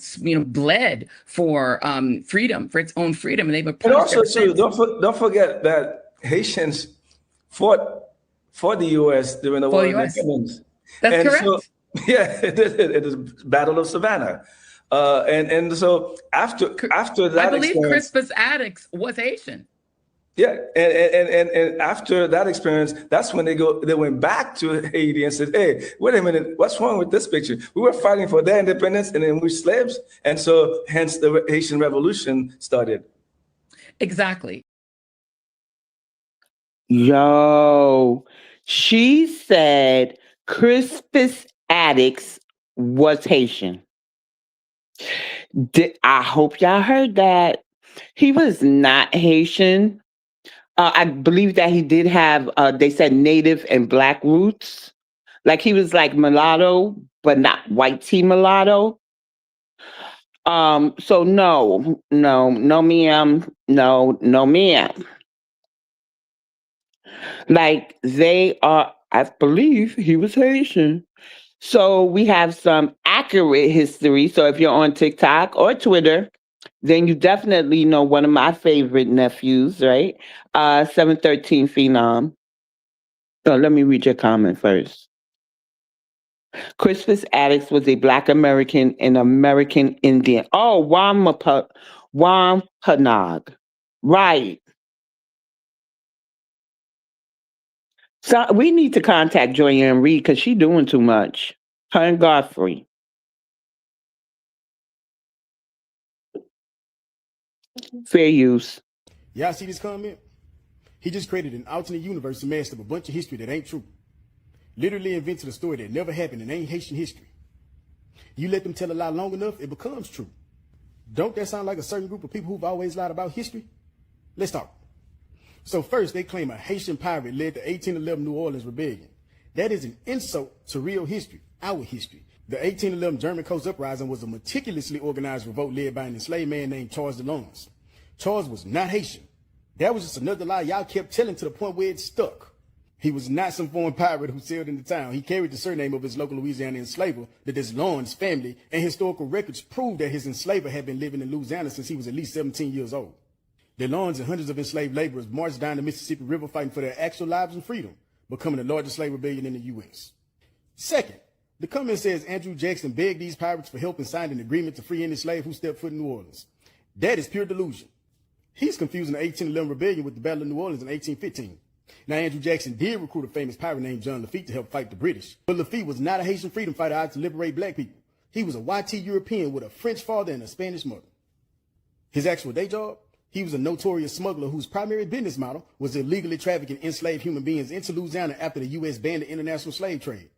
bled for freedom, for its own freedom, and they've And also, too, don't forget that Haitians fought for the U.S. during the For War the of U.S. Independence. That's And correct. so, yeah, it is Battle of Savannah. And so after I that believe experience, Crispus Attucks was Haitian. yeah, and after that experience, that's when they went back to Haiti and said, "Hey, wait a minute, what's wrong with this picture? We were fighting for their independence, and then we're slaves." And so, hence, the Haitian Revolution started. Exactly. Yo, she said Crispus Attucks was Haitian. I hope y'all heard that. He was not Haitian. I believe that he did have, they said, native and black roots. Like he was like mulatto, but not white tea mulatto. So no, ma'am. No, ma'am. Like they are, I believe he was Haitian. So we have some accurate history. So if you're on TikTok or Twitter, then you definitely know one of my favorite nephews, right? 713 Phenom. So let me read your comment first. Crispus Attucks was a Black American and American Indian. Oh, Wampanoag. Right. So we need to contact Joyanne Reed because she's doing too much. Her and Godfrey. Fair use. Y'all see this comment? He just created an alternate universe and messed up a bunch of history that ain't true. Literally invented a story that never happened and ain't Haitian history. You let them tell a lie long enough, it becomes true. Don't that sound like a certain group of people who've always lied about history? Let's talk. So first, they claim a Haitian pirate led the 1811 New Orleans Rebellion. That is an insult to real history, our history. The 1811 German Coast Uprising was a meticulously organized revolt led by an enslaved man named Charles DeLons. Charles was not Haitian. That was just another lie y'all kept telling to the point where it stuck. He was not some foreign pirate who sailed into town. He carried the surname of his local Louisiana enslaver, the DeLons family, and historical records prove that his enslaver had been living in Louisiana since he was at least 17 years old. DeLons and hundreds of enslaved laborers marched down the Mississippi River fighting for their actual lives and freedom, becoming the largest slave rebellion in the U.S. Second, the comment says Andrew Jackson begged these pirates for help and signed an agreement to free any slave who stepped foot in New Orleans. That is pure delusion. He's confusing the 1811 rebellion with the Battle of New Orleans in 1815. Now, Andrew Jackson did recruit a famous pirate named John Lafitte to help fight the British, but Lafitte was not a Haitian freedom fighter out to liberate black people. He was a YT European with a French father and a Spanish mother. His actual day job? He was a notorious smuggler whose primary business model was illegally trafficking enslaved human beings into Louisiana after the U.S. banned the international slave trade.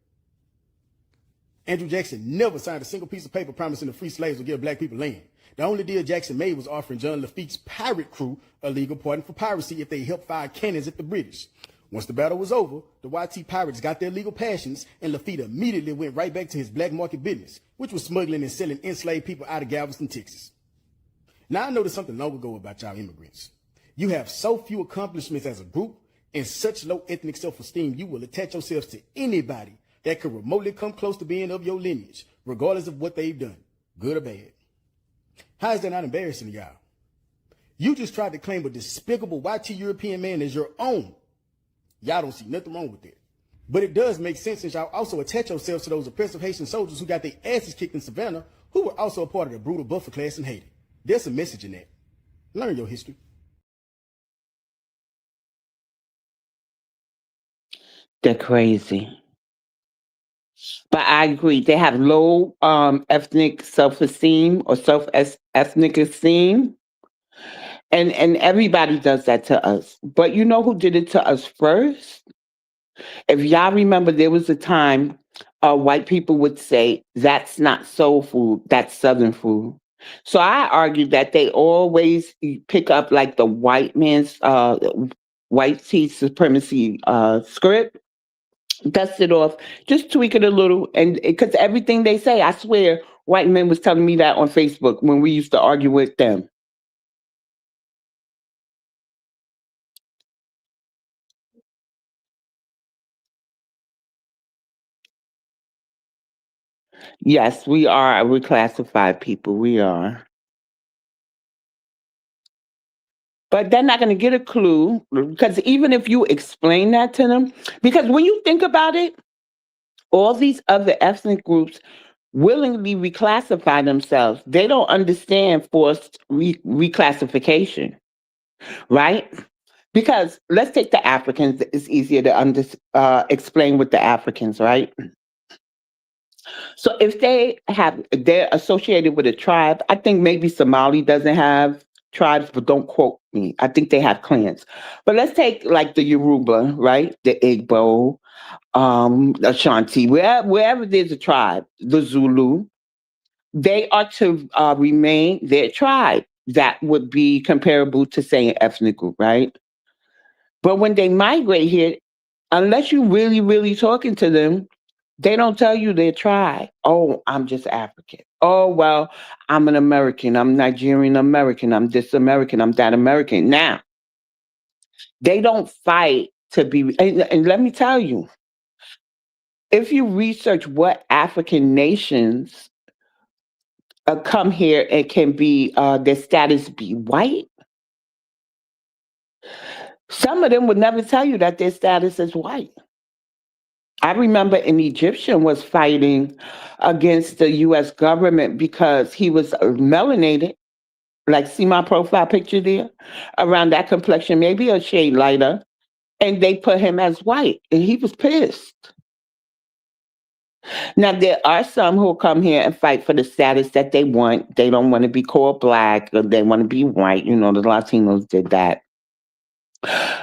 Andrew Jackson never signed a single piece of paper promising the free slaves would give black people land. The only deal Jackson made was offering John Lafitte's pirate crew a legal pardon for piracy if they helped fire cannons at the British. Once the battle was over, the YT pirates got their legal passions, and Lafitte immediately went right back to his black market business, which was smuggling and selling enslaved people out of Galveston, Texas. Now, I noticed something long ago about y'all immigrants. You have so few accomplishments as a group and such low ethnic self-esteem, you will attach yourselves to anybody that could remotely come close to being of your lineage, regardless of what they've done, good or bad. How is that not embarrassing to y'all? You just tried to claim a despicable YT European man as your own. Y'all don't see nothing wrong with that. But it does make sense since y'all also attach yourselves to those oppressive Haitian soldiers who got their asses kicked in Savannah, who were also a part of the brutal buffer class in Haiti. There's a message in that. Learn your history. They're crazy. But I agree. They have low ethnic self-esteem or ethnic esteem. And everybody does that to us. But you know who did it to us first? If y'all remember, there was a time white people would say, that's not soul food, that's Southern food. So I argued that they always pick up like the white man's white tea supremacy script, dust it off, just tweak it a little. And because everything they say, I swear, white men was telling me that on Facebook when we used to argue with them. Yes, we are. We're classified people. We are. But they're not going to get a clue because even if you explain that to them, because when you think about it, all these other ethnic groups willingly reclassify themselves. They don't understand forced reclassification, right? Because let's take the Africans. It's easier to explain with the Africans, right? So if they're associated with a tribe. I think maybe Somali doesn't have tribes, but don't quote me. I think they have clans. But let's take like the Yoruba, right? The Igbo, Ashanti, wherever there's a tribe, the Zulu, they are to remain their tribe. That would be comparable to saying ethnic group, right? But when they migrate here, unless you really, really talking to them, they don't tell you their tribe. Oh, I'm just African. Oh, well, I'm an American. I'm Nigerian American. I'm this American. I'm that American. Now, they don't fight to be, and let me tell you, if you research what African nations come here and can be, their status be white, some of them would never tell you that their status is white. I remember an Egyptian was fighting against the US government because he was melanated. Like, see my profile picture there? Around that complexion, maybe a shade lighter. And they put him as white. And he was pissed. Now, there are some who come here and fight for the status that they want. They don't want to be called black or they want to be white. You know, the Latinos did that.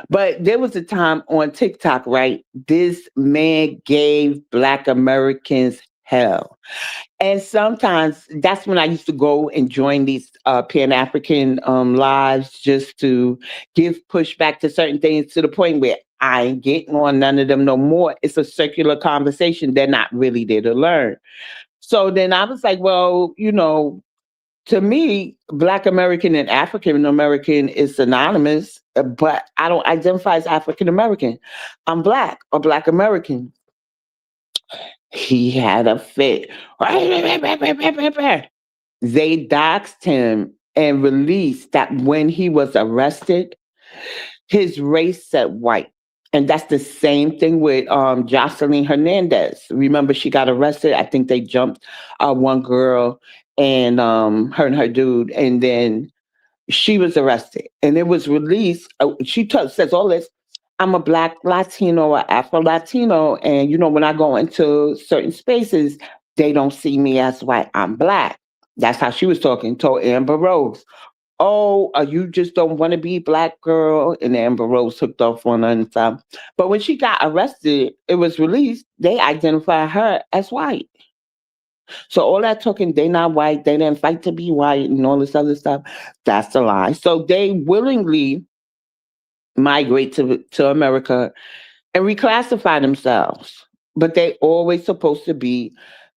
But there was a time on TikTok, right? This man gave Black Americans hell. And sometimes that's when I used to go and join these Pan-African lives just to give pushback to certain things to the point where I ain't getting on none of them no more. It's a circular conversation. They're not really there to learn. So then I was like, well, you know, to me, Black American and African American is synonymous, but I don't identify as African American. I'm Black or Black American. He had a fit. They doxed him and released that when he was arrested, his race said white. And that's the same thing with Jocelyn Hernandez. Remember, she got arrested. I think they jumped one girl and her dude, and then she was arrested. And it was released. She says all this. I'm a Black Latino or Afro Latino, and you know when I go into certain spaces, they don't see me as white. I'm Black. That's how she was talking. Told Amber Rose, "Oh, you just don't want to be Black girl." And Amber Rose hooked off on her and stuff. But when she got arrested, it was released. They identify her as white. So all that talking, they not white. They didn't fight to be white and all this other stuff. That's a lie. So they willingly migrate to America and reclassify themselves. But they always supposed to be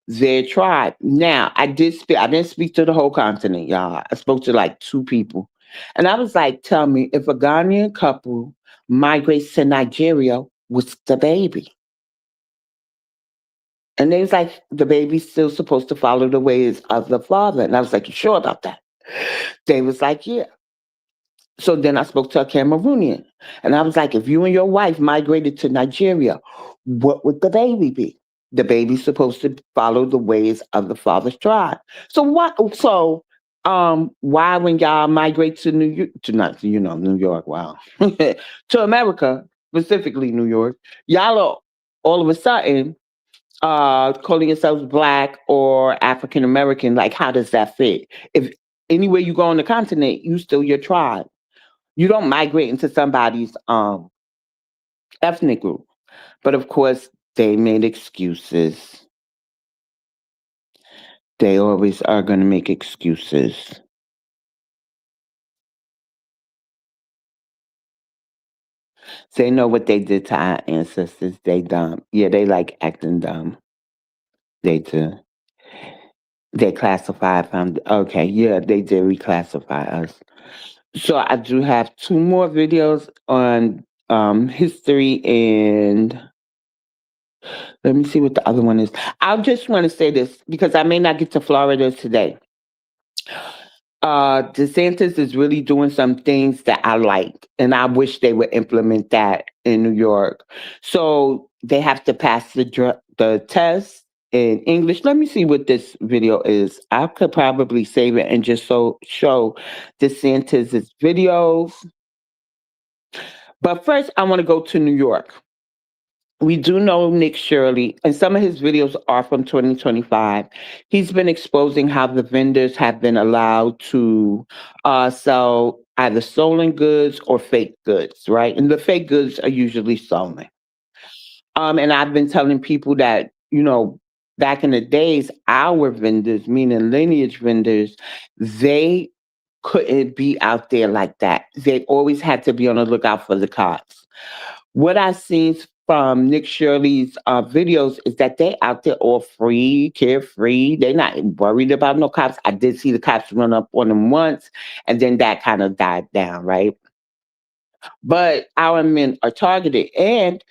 their tribe. Now, I didn't speak to the whole continent, y'all. I spoke to like 2 people. And I was like, tell me, if a Ghanaian couple migrates to Nigeria, what's the baby? And they was like, the baby's still supposed to follow the ways of the father. And I was like, you sure about that? They was like, yeah. So then I spoke to a Cameroonian. And I was like, if you and your wife migrated to Nigeria, what would the baby be? The baby's supposed to follow the ways of the father's tribe. So why when y'all migrate to New York, New York, wow. to America, specifically New York, y'all are all of a sudden calling yourselves Black or African American? Like, how does that fit? If anywhere you go on the continent, you still your tribe. You don't migrate into somebody's ethnic group. But of course, they made excuses. They always are going to make excuses. They know what they did to our ancestors. They dumb. Yeah, they like acting dumb. They do. They classify them. Okay, yeah, they did reclassify us. So I do have 2 more videos on history, and let me see what the other one is. I just want to say this because I may not get to Florida today. DeSantis is really doing some things that I like, and I wish they would implement that in New York. So they have to pass the test in English. Let me see what this video is. I could probably save it and just show DeSantis' videos. But first, I want to go to New York. We do know Nick Shirley, and some of his videos are from 2025. He's been exposing how the vendors have been allowed to sell either stolen goods or fake goods, right? And the fake goods are usually stolen. And I've been telling people that, back in the days, our vendors, meaning lineage vendors, they couldn't be out there like that. They always had to be on the lookout for the cops. What I've seen from Nick Shirley's videos is that they out there all free, carefree. They're not worried about no cops. I did see the cops run up on them once, and then that kind of died down, right? But our men are targeted. And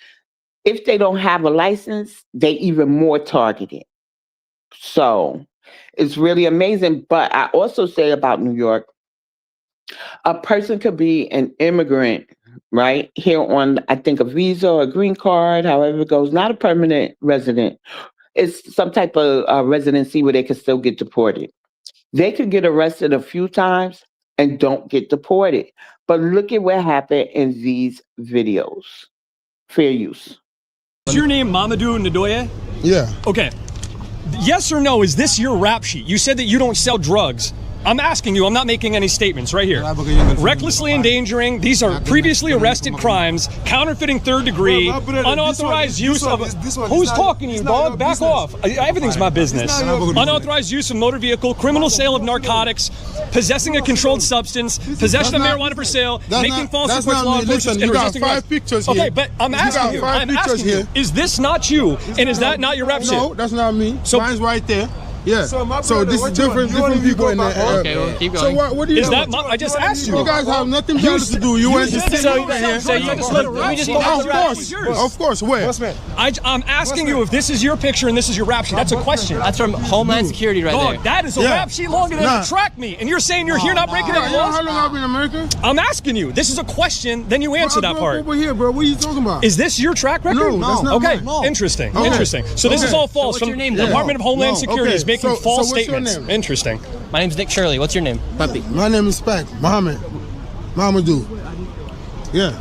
if they don't have a license, they even more targeted. So it's really amazing. But I also say about New York, a person could be an immigrant, right? Here on, I think, a visa or a green card, however it goes, not a permanent resident. It's some type of residency where they could still get deported. They could get arrested a few times and don't get deported. But look at what happened in these videos. Fair use. Is your name Mamadou Ndoye? Yeah. Okay. Yes or no, is this your rap sheet? You said that you don't sell drugs. I'm asking you, I'm not making any statements right here. Recklessly endangering, these are previously arrested crimes, counterfeiting third degree, unauthorized use of... Who's talking to you, dog? Back off. Everything's my business. Unauthorized use of motor vehicle, criminal sale of narcotics, possessing a controlled substance, possession of marijuana for sale, making false reports, law enforcement, and resisting arrest. Okay, but I'm asking you, is this not you? And is that not your rap sheet? No, that's not me. So mine's right there. Yeah. So this is different people in there. Okay, well, keep going. So what do you? Is that? I just asked you. You guys have nothing better to do. You went to sit over here. So you just look. Let me just go Of course. Of course. Where? I'm asking you if this is your picture and this is your rap sheet. That's a question. That's from Homeland Security right there. That is a rap sheet longer than track me. And you're saying you're here not breaking the laws? How long I've been in America? I'm asking you. This is a question. Then you answer that part. Over here, bro. What are you talking about? Is this your track record? No, that's not okay. mine. Interesting. Interesting. So this is all false. From the Department of Homeland Security is making false statements. Interesting. My name's Nick Shirley. What's your name? Puppy. My name is Spec. Mamadou. Yeah.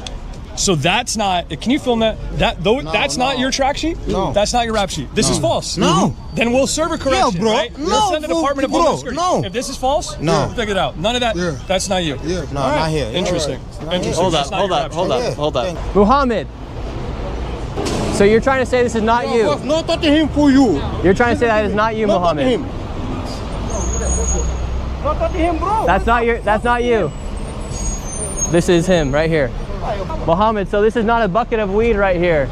So that's not. Can you film that? That's not your track sheet. No. That's not your rap sheet. This is false. No. Then we'll serve a correction. bro. Right? We'll send the Department of Homeland Security. No. If this is false, No. figure it out. None of that. Yeah. That's not you. Yeah. No, not here. Interesting. Interesting. Hold That's not your rap sheet. Hold up. Muhammad. So you're trying to say this is not you? No, touching him for you. You're trying to say that is not you, Muhammad? Not touching him, bro. That's not you. This is him right here. Muhammad, so this is not a bucket of weed right here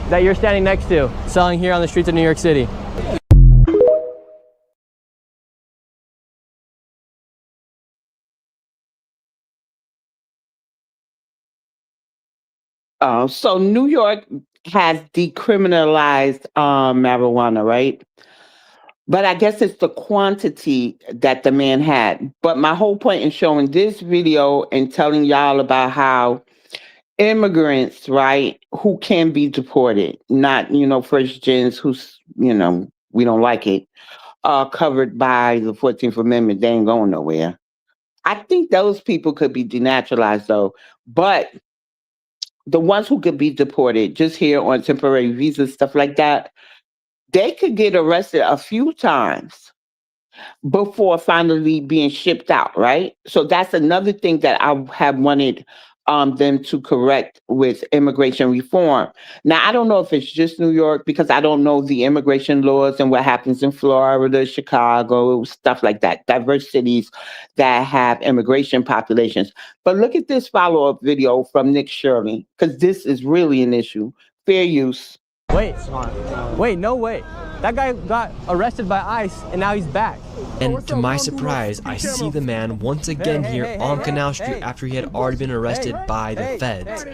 that you're standing next to, selling here on the streets of New York City. So New York has decriminalized marijuana, right? But I guess it's the quantity that the man had. But my whole point in showing this video and telling y'all about how immigrants, right, who can be deported, not, first gens who's, we don't like it, covered by the 14th Amendment, they ain't going nowhere. I think those people could be denaturalized though. But the ones who could be deported just here on temporary visas, stuff like that, they could get arrested a few times before finally being shipped out, right? So that's another thing that I have wanted them to correct with immigration reform. Now, I don't know if it's just New York because I don't know the immigration laws and what happens in Florida, Chicago, stuff like that, diverse cities that have immigration populations. But look at this follow-up video from Nick Shirley, because this is really an issue. Fair use. Wait, no way. That guy got arrested by ICE and now he's back. And to my surprise, I see the man once again here on Canal Street after he had already been arrested by the feds.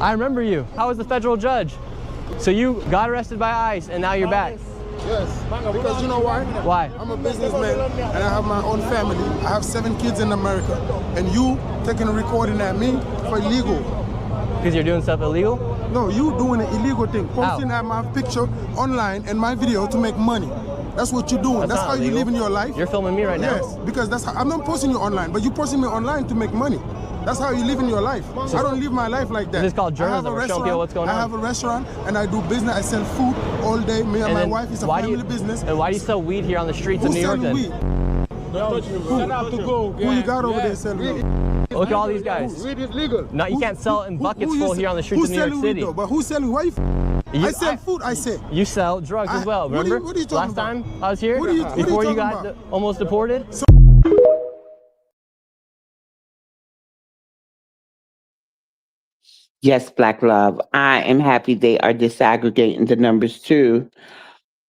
I remember you. How was the federal judge? So you got arrested by ICE and now you're back. Yes, because you know why? Why? I'm a businessman and I have my own family. I have 7 kids in America. And you taking a recording at me for illegal. Because you're doing stuff illegal? No, you doing an illegal thing. Posting at my picture online and my video to make money. That's what you're doing. That's how you live in your life. You're filming me right now. Yes, because that's how, I'm not posting you online, but you posting me online to make money. That's how you live in your life. I don't live my life like that. This is called journalism. We're showing people what's going on. I have a restaurant and I do business. I sell food all day. Me and my wife is a family business. And why do you sell weed here on the streets of New York then? Who you got over there selling weed? Look at all these guys. Weed is legal. No, you can't sell it in buckets full here on the streets of New York City. But who's selling? Why I sell food, I say. You sell drugs as well, remember? What are you talking Last time I was here, what before are you talking got almost deported? Yes, Black Love. I am happy they are disaggregating the numbers too.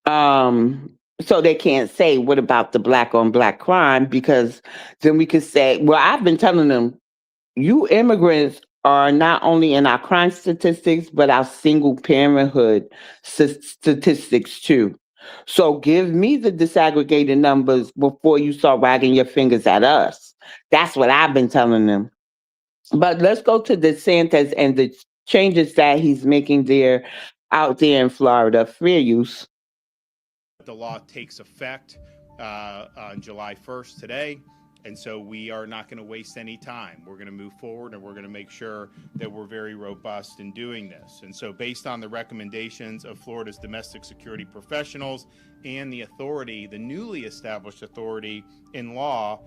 So they can't say, what about the black on black crime? Because then we could say, well, I've been telling them, you immigrants are not only in our crime statistics, but our single parenthood statistics too. So give me the disaggregated numbers before you start wagging your fingers at us. That's what I've been telling them. But let's go to DeSantis and the changes that he's making there out there in Florida. Fair use. The law takes effect on July 1st today. And so we are not going to waste any time. We're going to move forward and we're going to make sure that we're very robust in doing this. And so based on the recommendations of Florida's domestic security professionals and the authority, the newly established authority in law,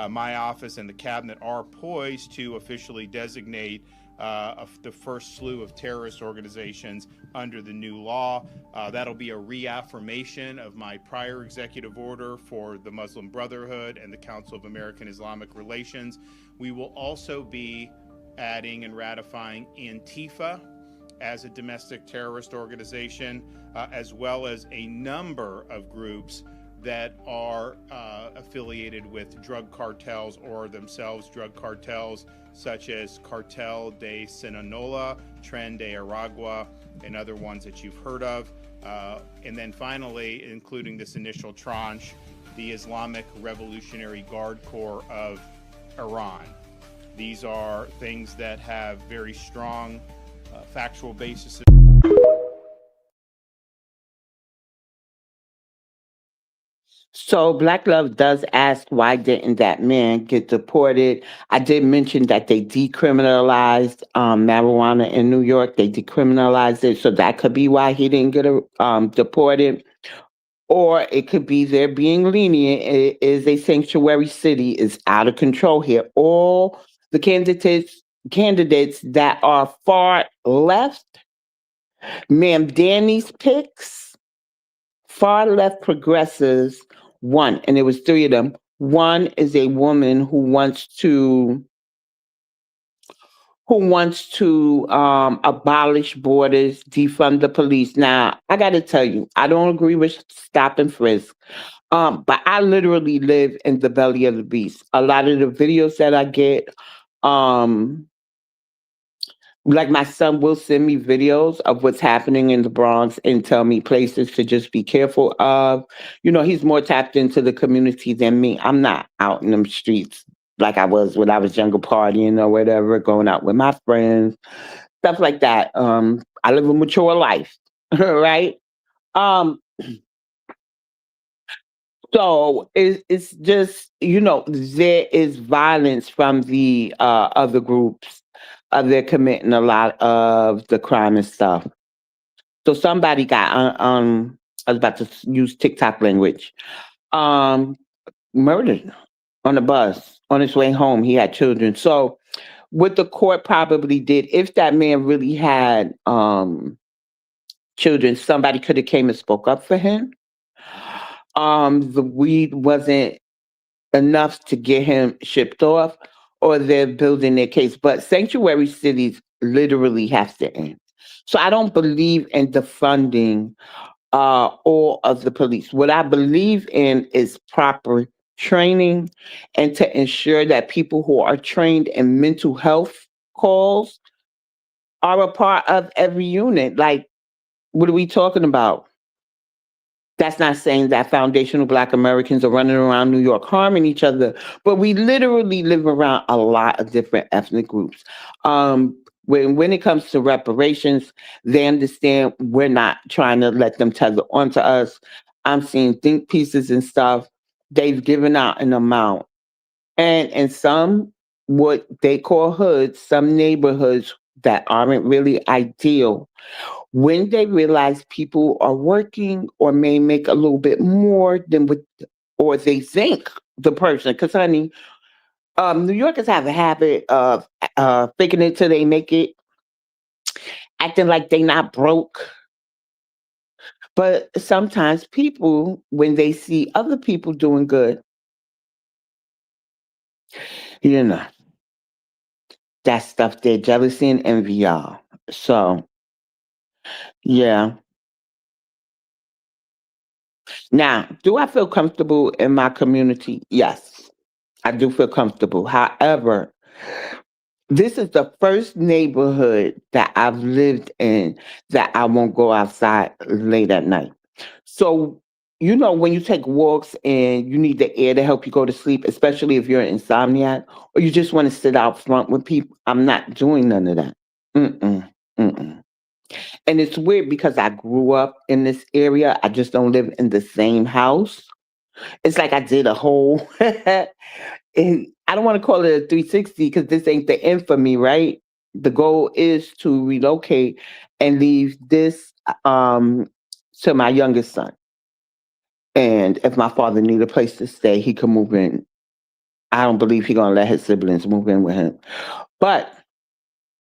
my office and the cabinet are poised to officially designate the first slew of terrorist organizations under the new law. That'll be a reaffirmation of my prior executive order for the Muslim Brotherhood and the Council of American Islamic Relations. We will also be adding and ratifying Antifa as a domestic terrorist organization, as well as a number of groups that are affiliated with drug cartels or themselves drug cartels, such as Cartel de Sinaloa, Tren de Aragua, and other ones that you've heard of. And then finally, including this initial tranche, the Islamic Revolutionary Guard Corps of Iran. These are things that have very strong factual basis. So Black Love does ask, why didn't that man get deported? I did mention that they decriminalized marijuana in New York. They decriminalized it, so that could be why he didn't get deported. Or it could be they're being lenient. It is a sanctuary city. It's out of control here. All the candidates that are far left, Ma'am Danny's picks, far left progressives, one, and it was 3 of them. One is a woman who wants to abolish borders, defund the police. Now, I got to tell you, I don't agree with stop and frisk, but I literally live in the belly of the beast. A lot of the videos that I get, like my son will send me videos of what's happening in the Bronx and tell me places to just be careful of. You know, he's more tapped into the community than me. I'm not out in them streets like I was when I was younger, partying or whatever, going out with my friends, stuff like that. I live a mature life, right? So it's just, you know, there is violence from the other groups. They're committing a lot of the crime and stuff. So somebody got, I was about to use TikTok language, murdered on a bus on his way home. He had children. So what the court probably did, if that man really had children, somebody could have came and spoke up for him. The weed wasn't enough to get him shipped off, or they're building their case. But sanctuary cities literally have to end. So I don't believe in defunding all of the police. What I believe in is proper training and to ensure that people who are trained in mental health calls are a part of every unit. Like, what are we talking about? That's not saying that foundational Black Americans are running around New York harming each other, but we literally live around a lot of different ethnic groups. When it comes to reparations, they understand we're not trying to let them tether onto us. I'm seeing think pieces and stuff. They've given out an amount. And in some, what they call hoods, some neighborhoods that aren't really ideal, when they realize people are working or may make a little bit more than what, or they think the person, because honey, New Yorkers have a habit of faking it till they make it, acting like they not broke. But sometimes people, when they see other people doing good, you know, that stuff they're jealousy and envy, y'all. So yeah. Now, do I feel comfortable in my community? Yes, I do feel comfortable. However, this is the first neighborhood that I've lived in that I won't go outside late at night. So, you know, when you take walks and you need the air to help you go to sleep, especially if you're an insomniac or you just want to sit out front with people, I'm not doing none of that. Mm-mm, mm-mm. And it's weird because I grew up in this area. I just don't live in the same house. It's like I did a whole, and I don't want to call it a 360 because this ain't the end for me, right? The goal is to relocate and leave this to my youngest son. And if my father need a place to stay, he can move in. I don't believe he's gonna let his siblings move in with him. But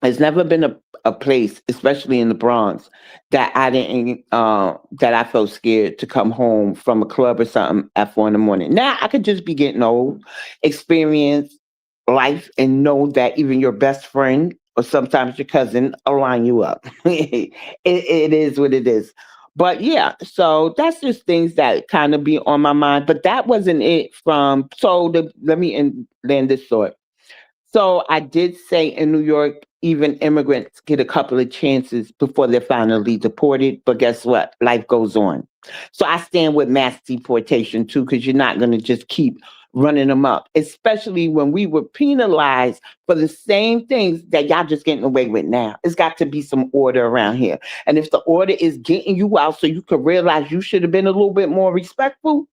there's never been a place, especially in the Bronx, that I didn't that I felt scared to come home from a club or something at 4 a.m. Now I could just be getting old, experience life, and know that even your best friend or sometimes your cousin will line you up. It is what it is. But yeah, so that's just things that kind of be on my mind. But that wasn't it from let me land this thought. So I did say in New York, even immigrants get a couple of chances before they're finally deported. But guess what? Life goes on. So I stand with mass deportation too, because you're not going to just keep running them up, especially when we were penalized for the same things that y'all just getting away with now. It's got to be some order around here. And if the order is getting you out so you could realize you should have been a little bit more respectful,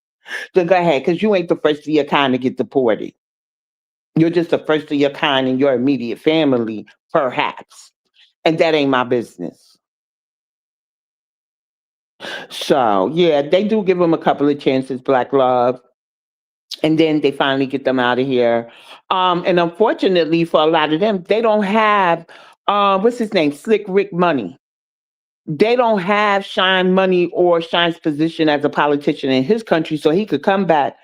then go ahead, because you ain't the first of your kind to get deported. You're just the first of your kind in your immediate family, perhaps. And that ain't my business. So, yeah, they do give them a couple of chances, Black Love. And then they finally get them out of here. And unfortunately for a lot of them, they don't have, what's his name? Slick Rick money. They don't have Shine money or Shine's position as a politician in his country so he could come back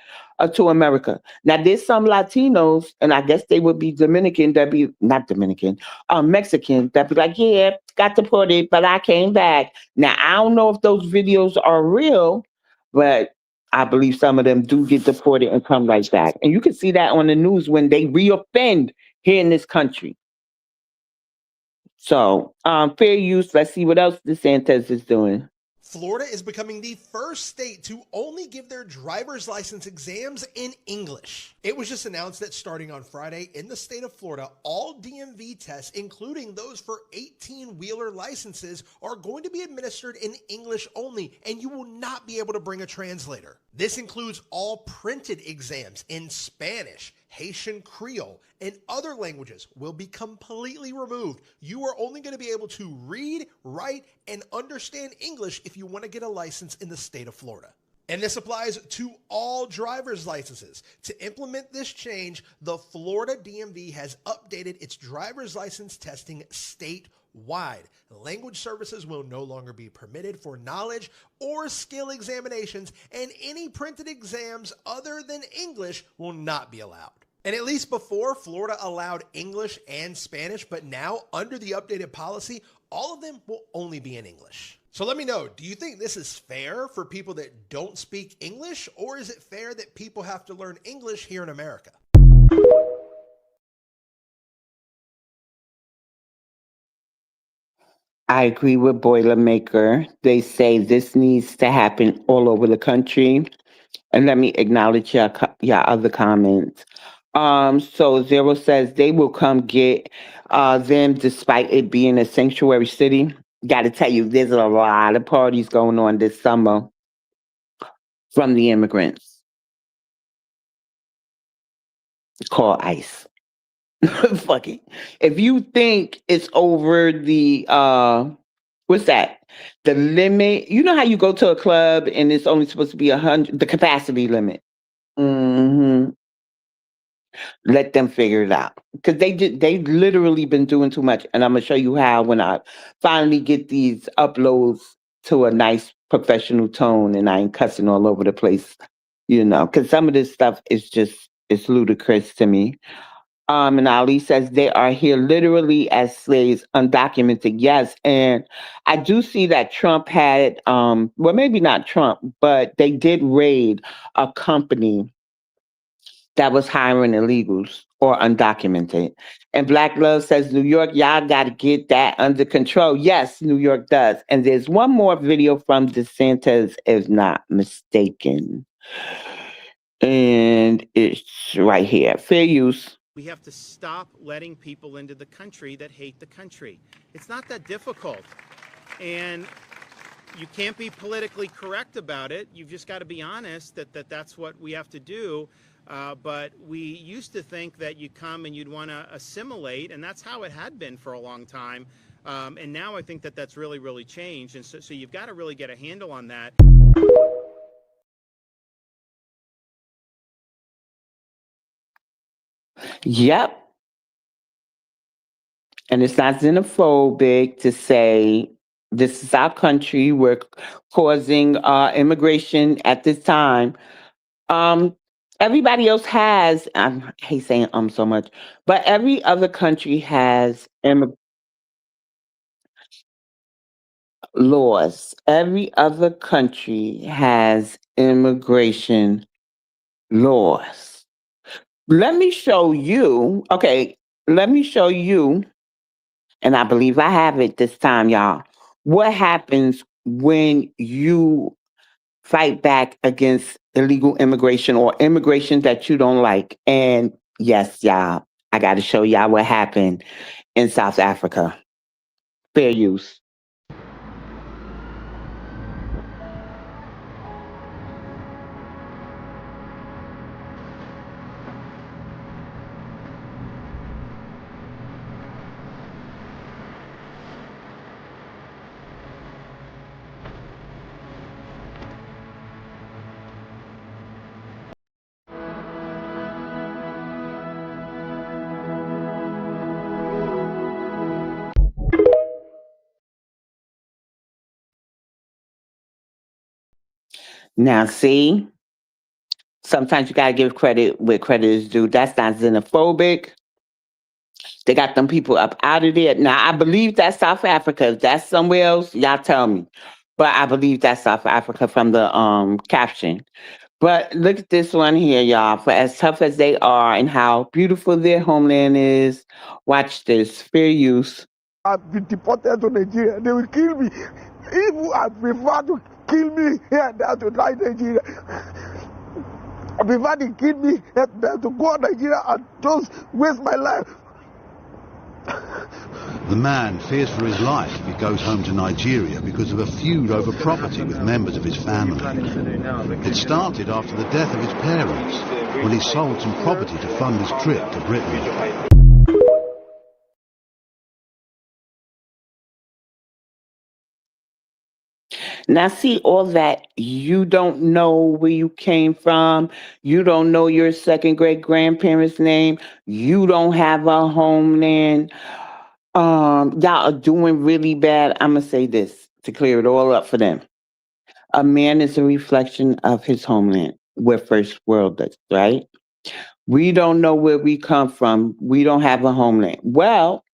to America. Now, there's some Latinos, and I guess they would be Dominican, Mexican, that be like, yeah, got deported, but I came back. Now, I don't know if those videos are real, but I believe some of them do get deported and come right back. And you can see that on the news when they reoffend here in this country. So, fair use. Let's see what else DeSantis is doing. Florida is becoming the first state to only give their driver's license exams in English. It was just announced that starting on Friday in the state of Florida, all DMV tests, including those for 18-wheeler licenses, are going to be administered in English only, and you will not be able to bring a translator. This includes all printed exams in Spanish, Haitian Creole, and other languages will be completely removed. You are only going to be able to read, write, and understand English if you want to get a license in the state of Florida. And this applies to all driver's licenses. To implement this change, the Florida DMV has updated its driver's license testing statewide. Language services will no longer be permitted for knowledge or skill examinations, and any printed exams other than English will not be allowed. And at least before, Florida allowed English and Spanish, but now under the updated policy, all of them will only be in English. So let me know, do you think this is fair for people that don't speak English, or is it fair that people have to learn English here in America? I agree with Boilermaker. They say this needs to happen all over the country. And let me acknowledge your other comments. So Zero says they will come get them despite it being a sanctuary city. Got to tell you, there's a lot of parties going on this summer from the immigrants. Call ICE. Fuck it. If you think it's over the what's that? The limit. You know how you go to a club and it's only supposed to be 100, the capacity limit. Hmm. Let them figure it out because they literally been doing too much, and I'm gonna show you how when I finally get these uploads to a nice professional tone and I ain't cussing all over the place, because some of this stuff is just it's ludicrous to me. And Ali says they are here literally as slaves, undocumented. Yes, and I do see that Trump had, well, maybe not Trump, but they did raid a company that was hiring illegals or undocumented. And Black Love says, New York, y'all got to get that under control. Yes, New York does. And there's one more video from DeSantis, if not mistaken. And it's right here. Fair use. We have to stop letting people into the country that hate the country. It's not that difficult. And you can't be politically correct about it. You've just got to be honest that that's what we have to do. But we used to think that you come and you'd want to assimilate, and that's how it had been for a long time. And now I think that that's really, really changed. And so you've got to really get a handle on that. Yep. And it's not xenophobic to say this is our country. We're causing immigration at this time. Everybody else has, I hate saying so much, but every other country has laws. Every other country has immigration laws. Let me show you. Okay, let me show you. And I believe I have it this time, y'all. What happens when you fight back against illegal immigration or immigration that you don't like? And yes, y'all, I got to show y'all what happened in South Africa. Fair use. Now, see, sometimes you got to give credit where credit is due. That's not xenophobic. They got them people up out of there. Now, I believe that's South Africa. If that's somewhere else, y'all tell me. But I believe that's South Africa from the caption. But look at this one here, y'all. For as tough as they are and how beautiful their homeland is, watch this. Fair use. I've been deported to Nigeria. They will kill me. If I prefer to kill me here than to die in Nigeria. I prefer to kill me than to go to Nigeria and just waste my life. The man fears for his life if he goes home to Nigeria because of a feud over property with members of his family. It started after the death of his parents, when he sold some property to fund his trip to Britain. Now, see all that. You don't know where you came from. You don't know your second great grandparents' name. You don't have a homeland. Y'all are doing really bad. I'm going to say this to clear it all up for them. A man is a reflection of his homeland. We're first worlders, right? We don't know where we come from. We don't have a homeland. Well,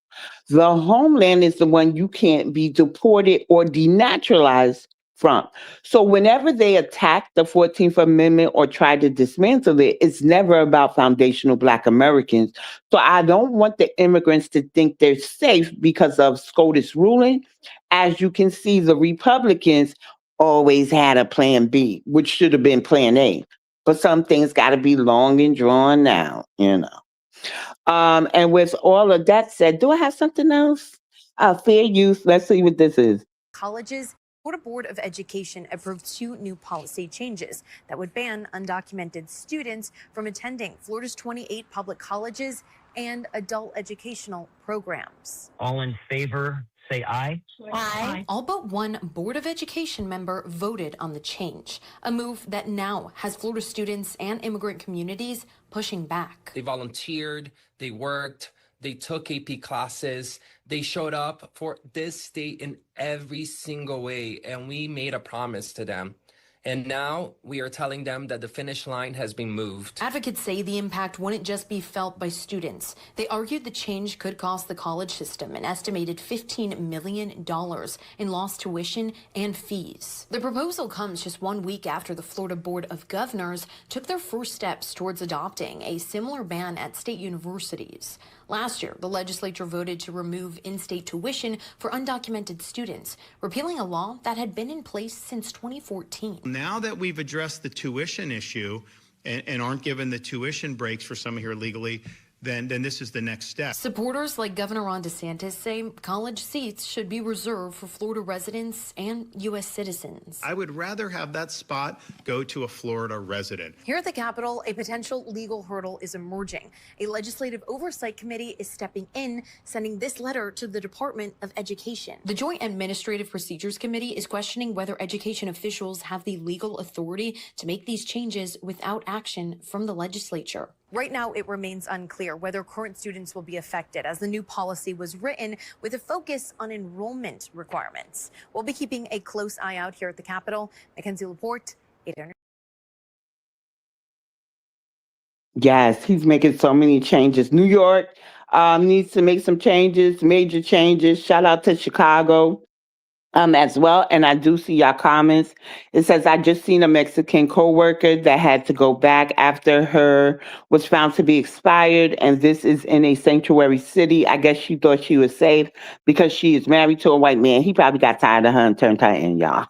the homeland is the one you can't be deported or denaturalized from. So whenever they attack the 14th Amendment or try to dismantle it, it's never about foundational Black Americans. So I don't want the immigrants to think they're safe because of SCOTUS ruling as you can see, the Republicans always had a plan B, which should have been plan A. But some things got to be long and drawn out, you know. And with all of that said, do I have something else? Fair use. Let's see what this is. Colleges. Florida Board of Education approved 2 new policy changes that would ban undocumented students from attending Florida's 28 public colleges and adult educational programs. All in favor, say aye. Aye. All but one Board of Education member voted on the change, a move that now has Florida students and immigrant communities pushing back. They volunteered, they worked, they took AP classes, they showed up for this state in every single way, and we made a promise to them. And now we are telling them that the finish line has been moved. Advocates say the impact wouldn't just be felt by students. They argued the change could cost the college system an estimated $15 million in lost tuition and fees. The proposal comes just 1 week after the Florida Board of Governors took their first steps towards adopting a similar ban at state universities. Last year, the legislature voted to remove in-state tuition for undocumented students, repealing a law that had been in place since 2014. Now that we've addressed the tuition issue and aren't given the tuition breaks for some here legally, then this is the next step. Supporters like Governor Ron DeSantis say college seats should be reserved for Florida residents and U.S. citizens. I would rather have that spot go to a Florida resident. Here at the Capitol, a potential legal hurdle is emerging. A legislative oversight committee is stepping in, sending this letter to the Department of Education. The Joint Administrative Procedures Committee is questioning whether education officials have the legal authority to make these changes without action from the legislature. Right now, it remains unclear whether current students will be affected, as the new policy was written with a focus on enrollment requirements. We'll be keeping a close eye out here at the Capitol. Mackenzie Laporte, 800. Yes, he's making so many changes. New York needs to make some changes, major changes. Shout out to Chicago as well. And I do see your comments. It says, I just seen a Mexican co-worker that had to go back after her was found to be expired. And this is in a sanctuary city. I guess she thought she was safe because she is married to a white man. He probably got tired of her and turned her in, y'all.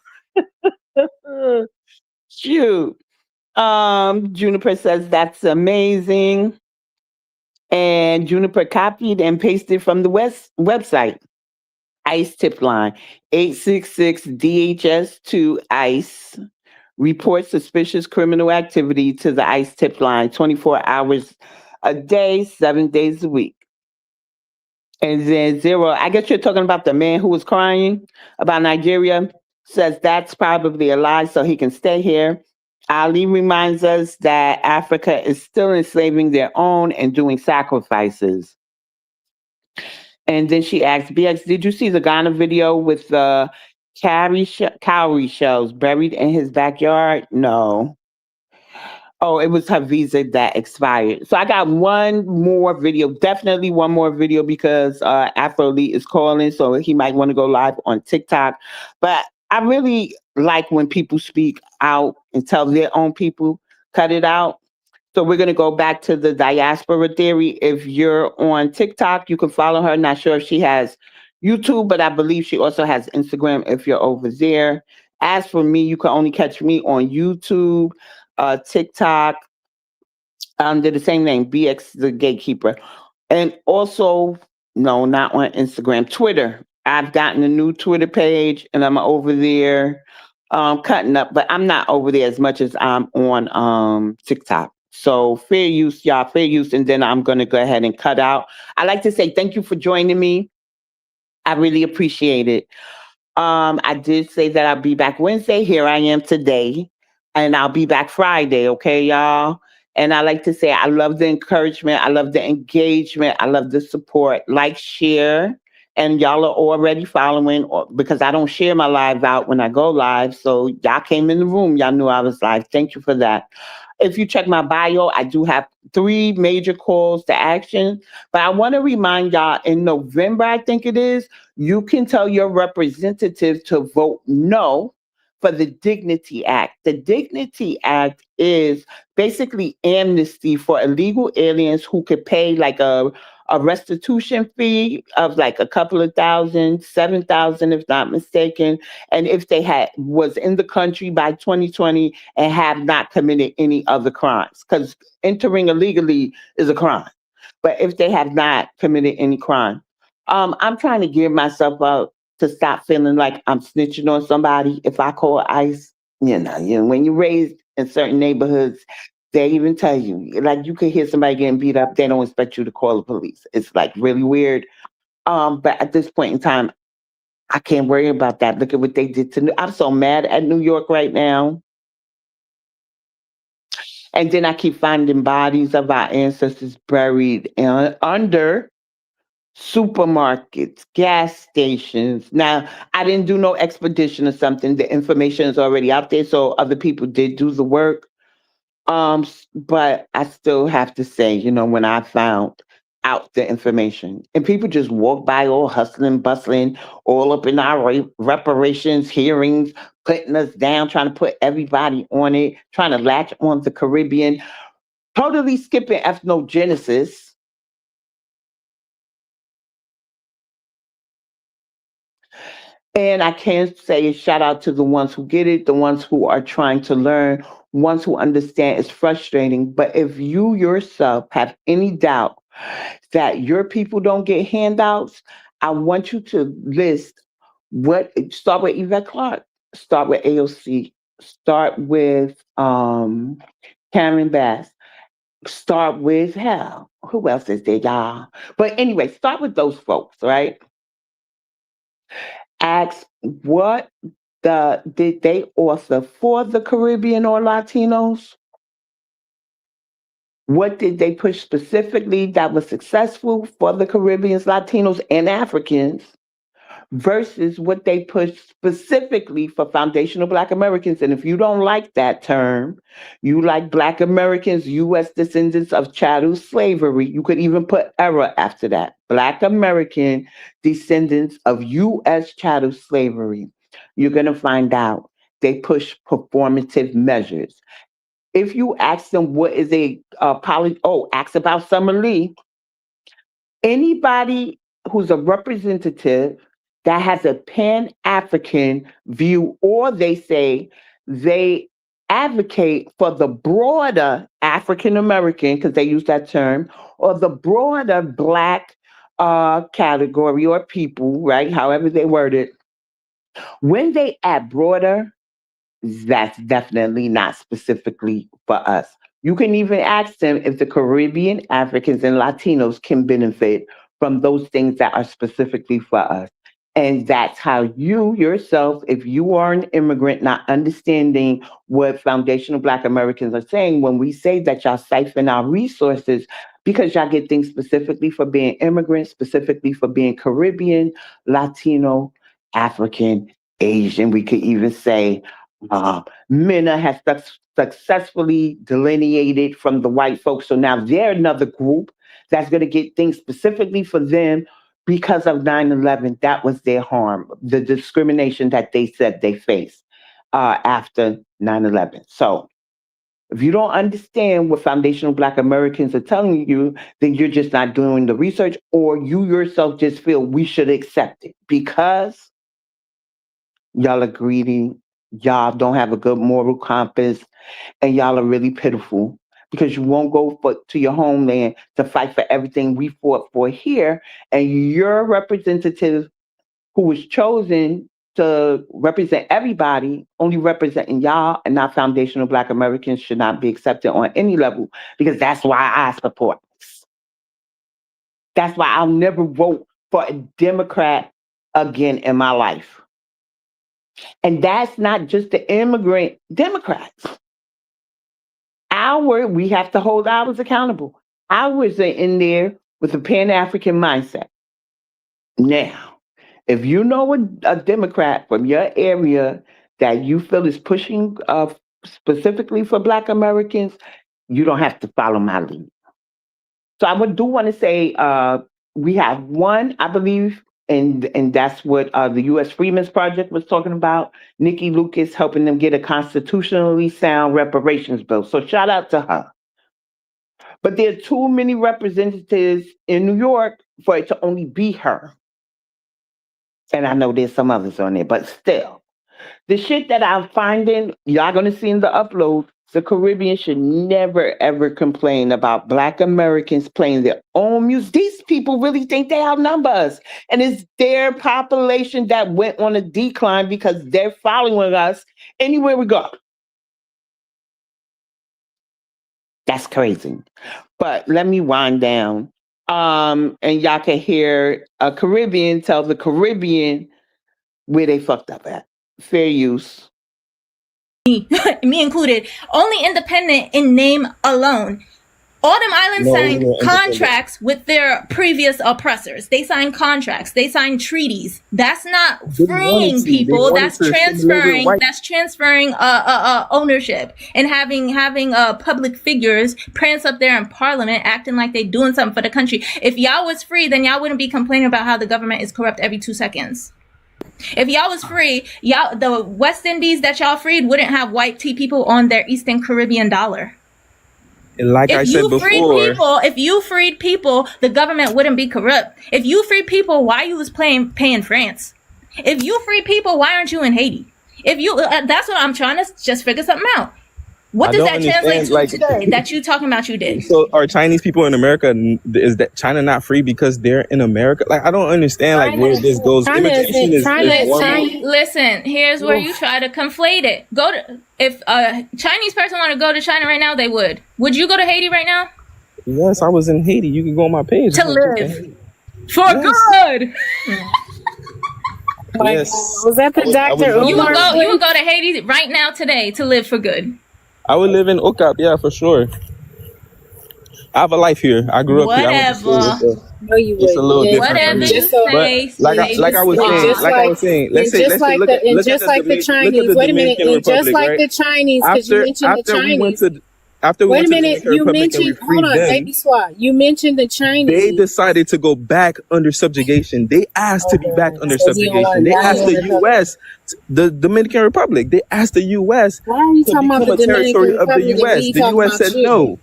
Shoot. Juniper says, that's amazing. And Juniper copied and pasted from the website. ICE tip line 866-DHS-2-ICE. Report suspicious criminal activity to the ICE tip line 24 hours a day, 7 days a week. And then 0, I guess you're talking about the man who was crying about Nigeria, says that's probably a lie so he can stay here. Ali reminds us that Africa is still enslaving their own and doing sacrifices. And then she asked, BX, did you see the Ghana video with the cowrie shells buried in his backyard? No. Oh, it was her visa that expired. So I got one more video, definitely one more video, because Afro Elite is calling, so he might want to go live on TikTok. But I really like when people speak out and tell their own people, cut it out. So we're going to go back to the diaspora theory. If you're on TikTok, you can follow her. Not sure if she has YouTube, but I believe she also has Instagram if you're over there. As for me, you can only catch me on YouTube, TikTok, under the same name, BX the Gatekeeper. And also, no, not on Instagram, Twitter. I've gotten a new Twitter page and I'm over there cutting up, but I'm not over there as much as I'm on TikTok. So fair use, y'all, fair use. And then I'm going to go ahead and cut out. I'd like to say thank you for joining me. I really appreciate it. I did say that I'll be back Wednesday. Here I am today. And I'll be back Friday. Okay, y'all. And I like to say I love the encouragement. I love the engagement. I love the support. Like, share. And y'all are already following because I don't share my live out when I go live. So y'all came in the room. Y'all knew I was live. Thank you for that. If you check my bio, I do have 3 major calls to action. But I want to remind y'all, in November, I think it is, you can tell your representative to vote no for the Dignity Act. The Dignity Act is basically amnesty for illegal aliens who could pay like a restitution fee of like a couple of thousand, 7,000 if not mistaken. And if they was in the country by 2020 and have not committed any other crimes, because entering illegally is a crime. But if they have not committed any crime, I'm trying to gear myself up to stop feeling like I'm snitching on somebody. If I call ICE, when you're raised in certain neighborhoods, they even tell you, like you could hear somebody getting beat up, they don't expect you to call the police. It's like really weird. But at this point in time, I can't worry about that. Look at what they did to I'm so mad at New York right now. And then I keep finding bodies of our ancestors buried under supermarkets, gas stations. Now, I didn't do no expedition or something. The information is already out there, so other people did do the work. But I still have to say, when I found out the information and people just walk by all hustling, bustling, all up in our reparations hearings, putting us down, trying to put everybody on it, trying to latch on the Caribbean, totally skipping ethnogenesis. And I can't say a shout out to the ones who get it, the ones who are trying to learn, ones who understand it's frustrating. But if you yourself have any doubt that your people don't get handouts, I want you to list start with Yvette Clarke, start with AOC, start with Karen Bass, start with who else is there, y'all? But anyway, start with those folks, right? Ask what did they author for the Caribbean or Latinos? What did they push specifically that was successful for the Caribbeans, Latinos, and Africans versus what they pushed specifically for foundational Black Americans? And if you don't like that term, you like Black Americans, U.S. descendants of chattel slavery, you could even put era after that. Black American descendants of U.S. chattel slavery. You're going to find out they push performative measures. If you ask them what is ask about Summer Lee, anybody who's a representative that has a Pan-African view, or they say they advocate for the broader African American, because they use that term, or the broader Black category or people, right? However they word it. When they add broader, that's definitely not specifically for us. You can even ask them if the Caribbean, Africans, and Latinos can benefit from those things that are specifically for us. And that's how you yourself, if you are an immigrant, not understanding what foundational Black Americans are saying, when we say that y'all siphon our resources because y'all get things specifically for being immigrants, specifically for being Caribbean, Latino, African, Asian, we could even say MENA has successfully delineated from the white folks. So now they're another group that's going to get things specifically for them because of 9/11. That was their harm, the discrimination that they said they faced after 9/11. So if you don't understand what foundational Black Americans are telling you, then you're just not doing the research, or you yourself just feel we should accept it because y'all are greedy, y'all don't have a good moral compass, and y'all are really pitiful because you won't go to your homeland to fight for everything we fought for here. And your representative who was chosen to represent everybody, only representing y'all and not foundational Black Americans, should not be accepted on any level, because that's why I support this. That's why I'll never vote for a Democrat again in my life. And that's not just the immigrant Democrats. We have to hold ours accountable. Ours are in there with a Pan-African mindset. Now, if you know a Democrat from your area that you feel is pushing specifically for Black Americans, you don't have to follow my lead. So I do want to say we have one, I believe, and that's what the U.S. Freedmen's Project was talking about. Nikki Lucas helping them get a constitutionally sound reparations bill. So shout out to her. But there are too many representatives in New York for it to only be her. And I know there's some others on there, but still. The shit that I'm finding, y'all gonna see in the upload, the Caribbean should never ever complain about Black Americans playing their own music. These people really think they outnumber us. And it's their population that went on a decline because they're following us anywhere we go. That's crazy. But let me wind down. And y'all can hear a Caribbean tell the Caribbean where they fucked up at. Fair use. Me included, only independent in name alone. All them islands signed contracts with their previous oppressors. They signed contracts. They signed treaties. That's not freeing people. That's transferring. That's transferring ownership and having public figures prance up there in Parliament, acting like they doing something for the country. If y'all was free, then y'all wouldn't be complaining about how the government is corrupt every 2 seconds. If y'all was free, the West Indies that y'all freed wouldn't have white tea people on their Eastern Caribbean dollar. Like I said before, if you freed people, the government wouldn't be corrupt. If you freed people, why you was paying France? If you free people, why aren't you in Haiti? If you, that's what I'm trying to just figure something out. What does that translate to today that you talking about you did? So are Chinese people in America, is that China not free because they're in America? Like, I don't understand like where this goes. Immigration is Listen, here's where you try to conflate it. If a Chinese person want to go to China right now, they would. Would you go to Haiti right now? Yes, I was in Haiti. You can go on my page. To live. For good. Yes. Was that the doctor? You would go to Haiti right now today to live for good. I would live in Okap, yeah, for sure. I have a life here. I grew up here. No, you wouldn't. It's a little different for me. But like I was saying, let's look at the Chinese. Wait a minute, just like the Chinese, because you mentioned the Chinese. Wait a minute, you mentioned, hold on, baby swat. You mentioned the Chinese. They decided to go back under subjugation. They asked to be back under subjugation. They asked the U.S., the Dominican Republic, they asked the U.S. Why are you talking about the territory of the U.S.? The U.S. said no.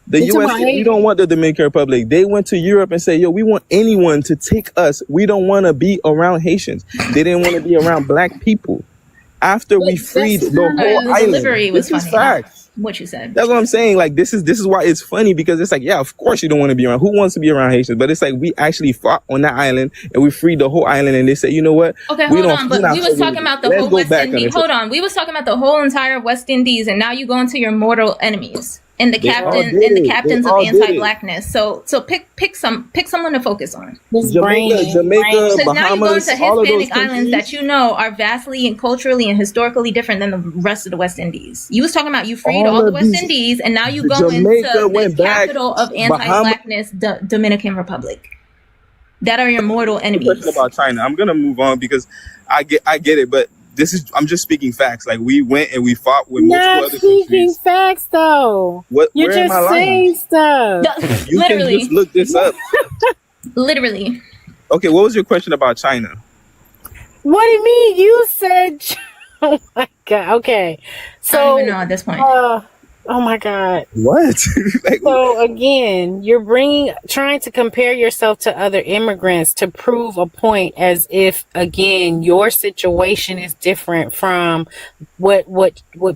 The U.S. said, we don't want the Dominican Republic. They went to Europe and said, yo, we want anyone to take us. We don't want to be around Haitians. They didn't want to be around Black people. After we freed the whole island. This is facts. What you said. That's what I'm saying. Like, this is why it's funny, because it's like, yeah, of course you don't want to be around. Who wants to be around Haitians? But it's like, we actually fought on that island and we freed the whole island, and they said, you know what? Okay, hold on. But we was talking about the whole West Indies. Hold on. We was talking about the whole entire West Indies, and now you go into your mortal enemies and the captains of anti-blackness. So pick someone to focus on. Jamaica, because now you go Bahamas, into Hispanic islands that you know are vastly and culturally and historically different than the rest of the West Indies. You was talking about you freed all the West Indies, and now you go into the capital of anti-blackness, the Dominican Republic. That are your mortal enemies. Question about China. I'm gonna move on because I get it, but I'm just speaking facts. Like, we went and we fought with multiple other countries. Not speaking facts, though. You're just saying stuff. You can just look this up. Literally. Okay, what was your question about China? What do you mean? You said, oh my God. Okay. So, I don't even know at this point. Oh my God. What? So again, you're trying to compare yourself to other immigrants to prove a point, as if, again, your situation is different from what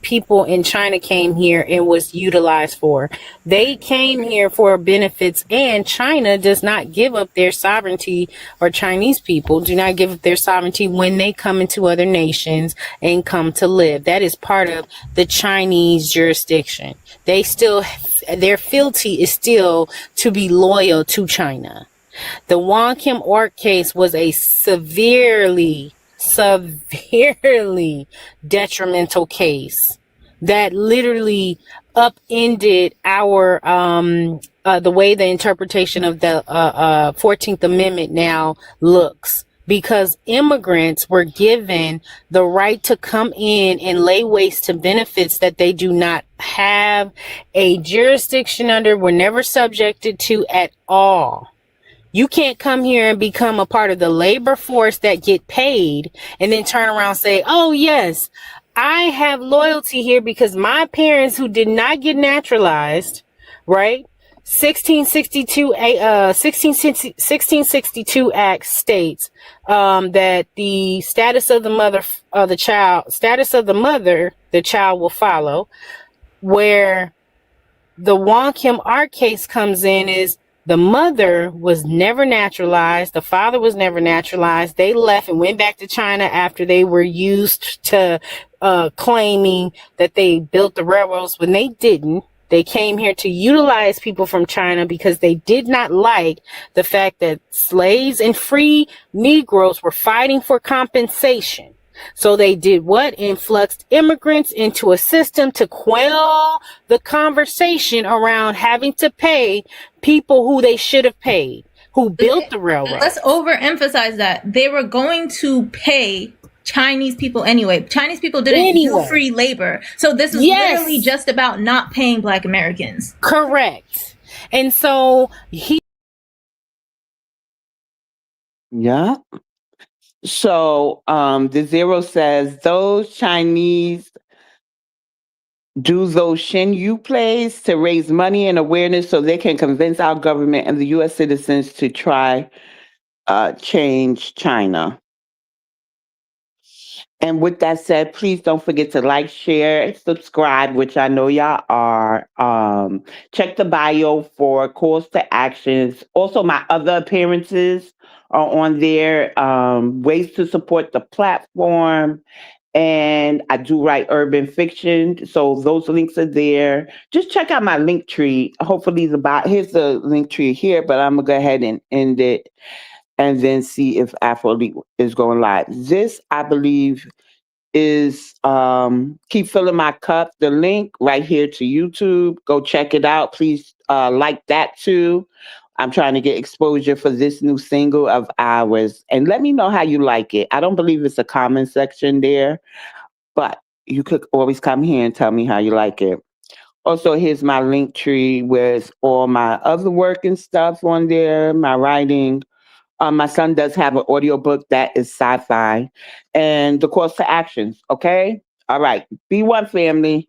people in China came here and was utilized for. They came here for benefits, and China does not give up their sovereignty, or Chinese people do not give up their sovereignty when they come into other nations and come to live. That is part of the Chinese jurisdiction. Their fealty is still to be loyal to China. The Wong Kim Ark case was a severely detrimental case that literally upended our the way the interpretation of the 14th Amendment now looks. Because immigrants were given the right to come in and lay waste to benefits that they do not have a jurisdiction under, were never subjected to at all. You can't come here and become a part of the labor force that get paid and then turn around and say, oh, yes, I have loyalty here because my parents who did not get naturalized, right? 1662 Act states that the status of the mother, the child will follow. Where the Wong Kim Ark case comes in is the mother was never naturalized. The father was never naturalized. They left and went back to China after they were used to claiming that they built the railroads when they didn't. They came here to utilize people from China because they did not like the fact that slaves and free Negroes were fighting for compensation. So they did what? Influxed immigrants into a system to quell the conversation around having to pay people who they should have paid, who built the railroad. Let's overemphasize that. They were going to pay Chinese people anyway. Chinese people didn't do free labor. So this is literally just about not paying Black Americans. Correct. And so Yeah. So the Zero says those Chinese do those Shin Yu plays to raise money and awareness so they can convince our government and the U.S. citizens to try change China. And with that said, please don't forget to like, share, subscribe, which I know y'all are. Check the bio for calls to actions. Also, my other appearances are on there. Ways to support the platform. And I do write urban fiction. So those links are there. Just check out my link tree. Hopefully here's the link tree here, but I'm gonna go ahead and end it and then see if Afroleak is going live. This, I believe, is Keep Filling My Cup, the link right here to YouTube. Go check it out. Please like that too. I'm trying to get exposure for this new single of ours. And let me know how you like it. I don't believe it's a comment section there, but you could always come here and tell me how you like it. Also, here's my link tree with all my other work and stuff on there, my writing. My son does have an audiobook that is sci-fi and the calls to actions. Okay. All right. Be one, family.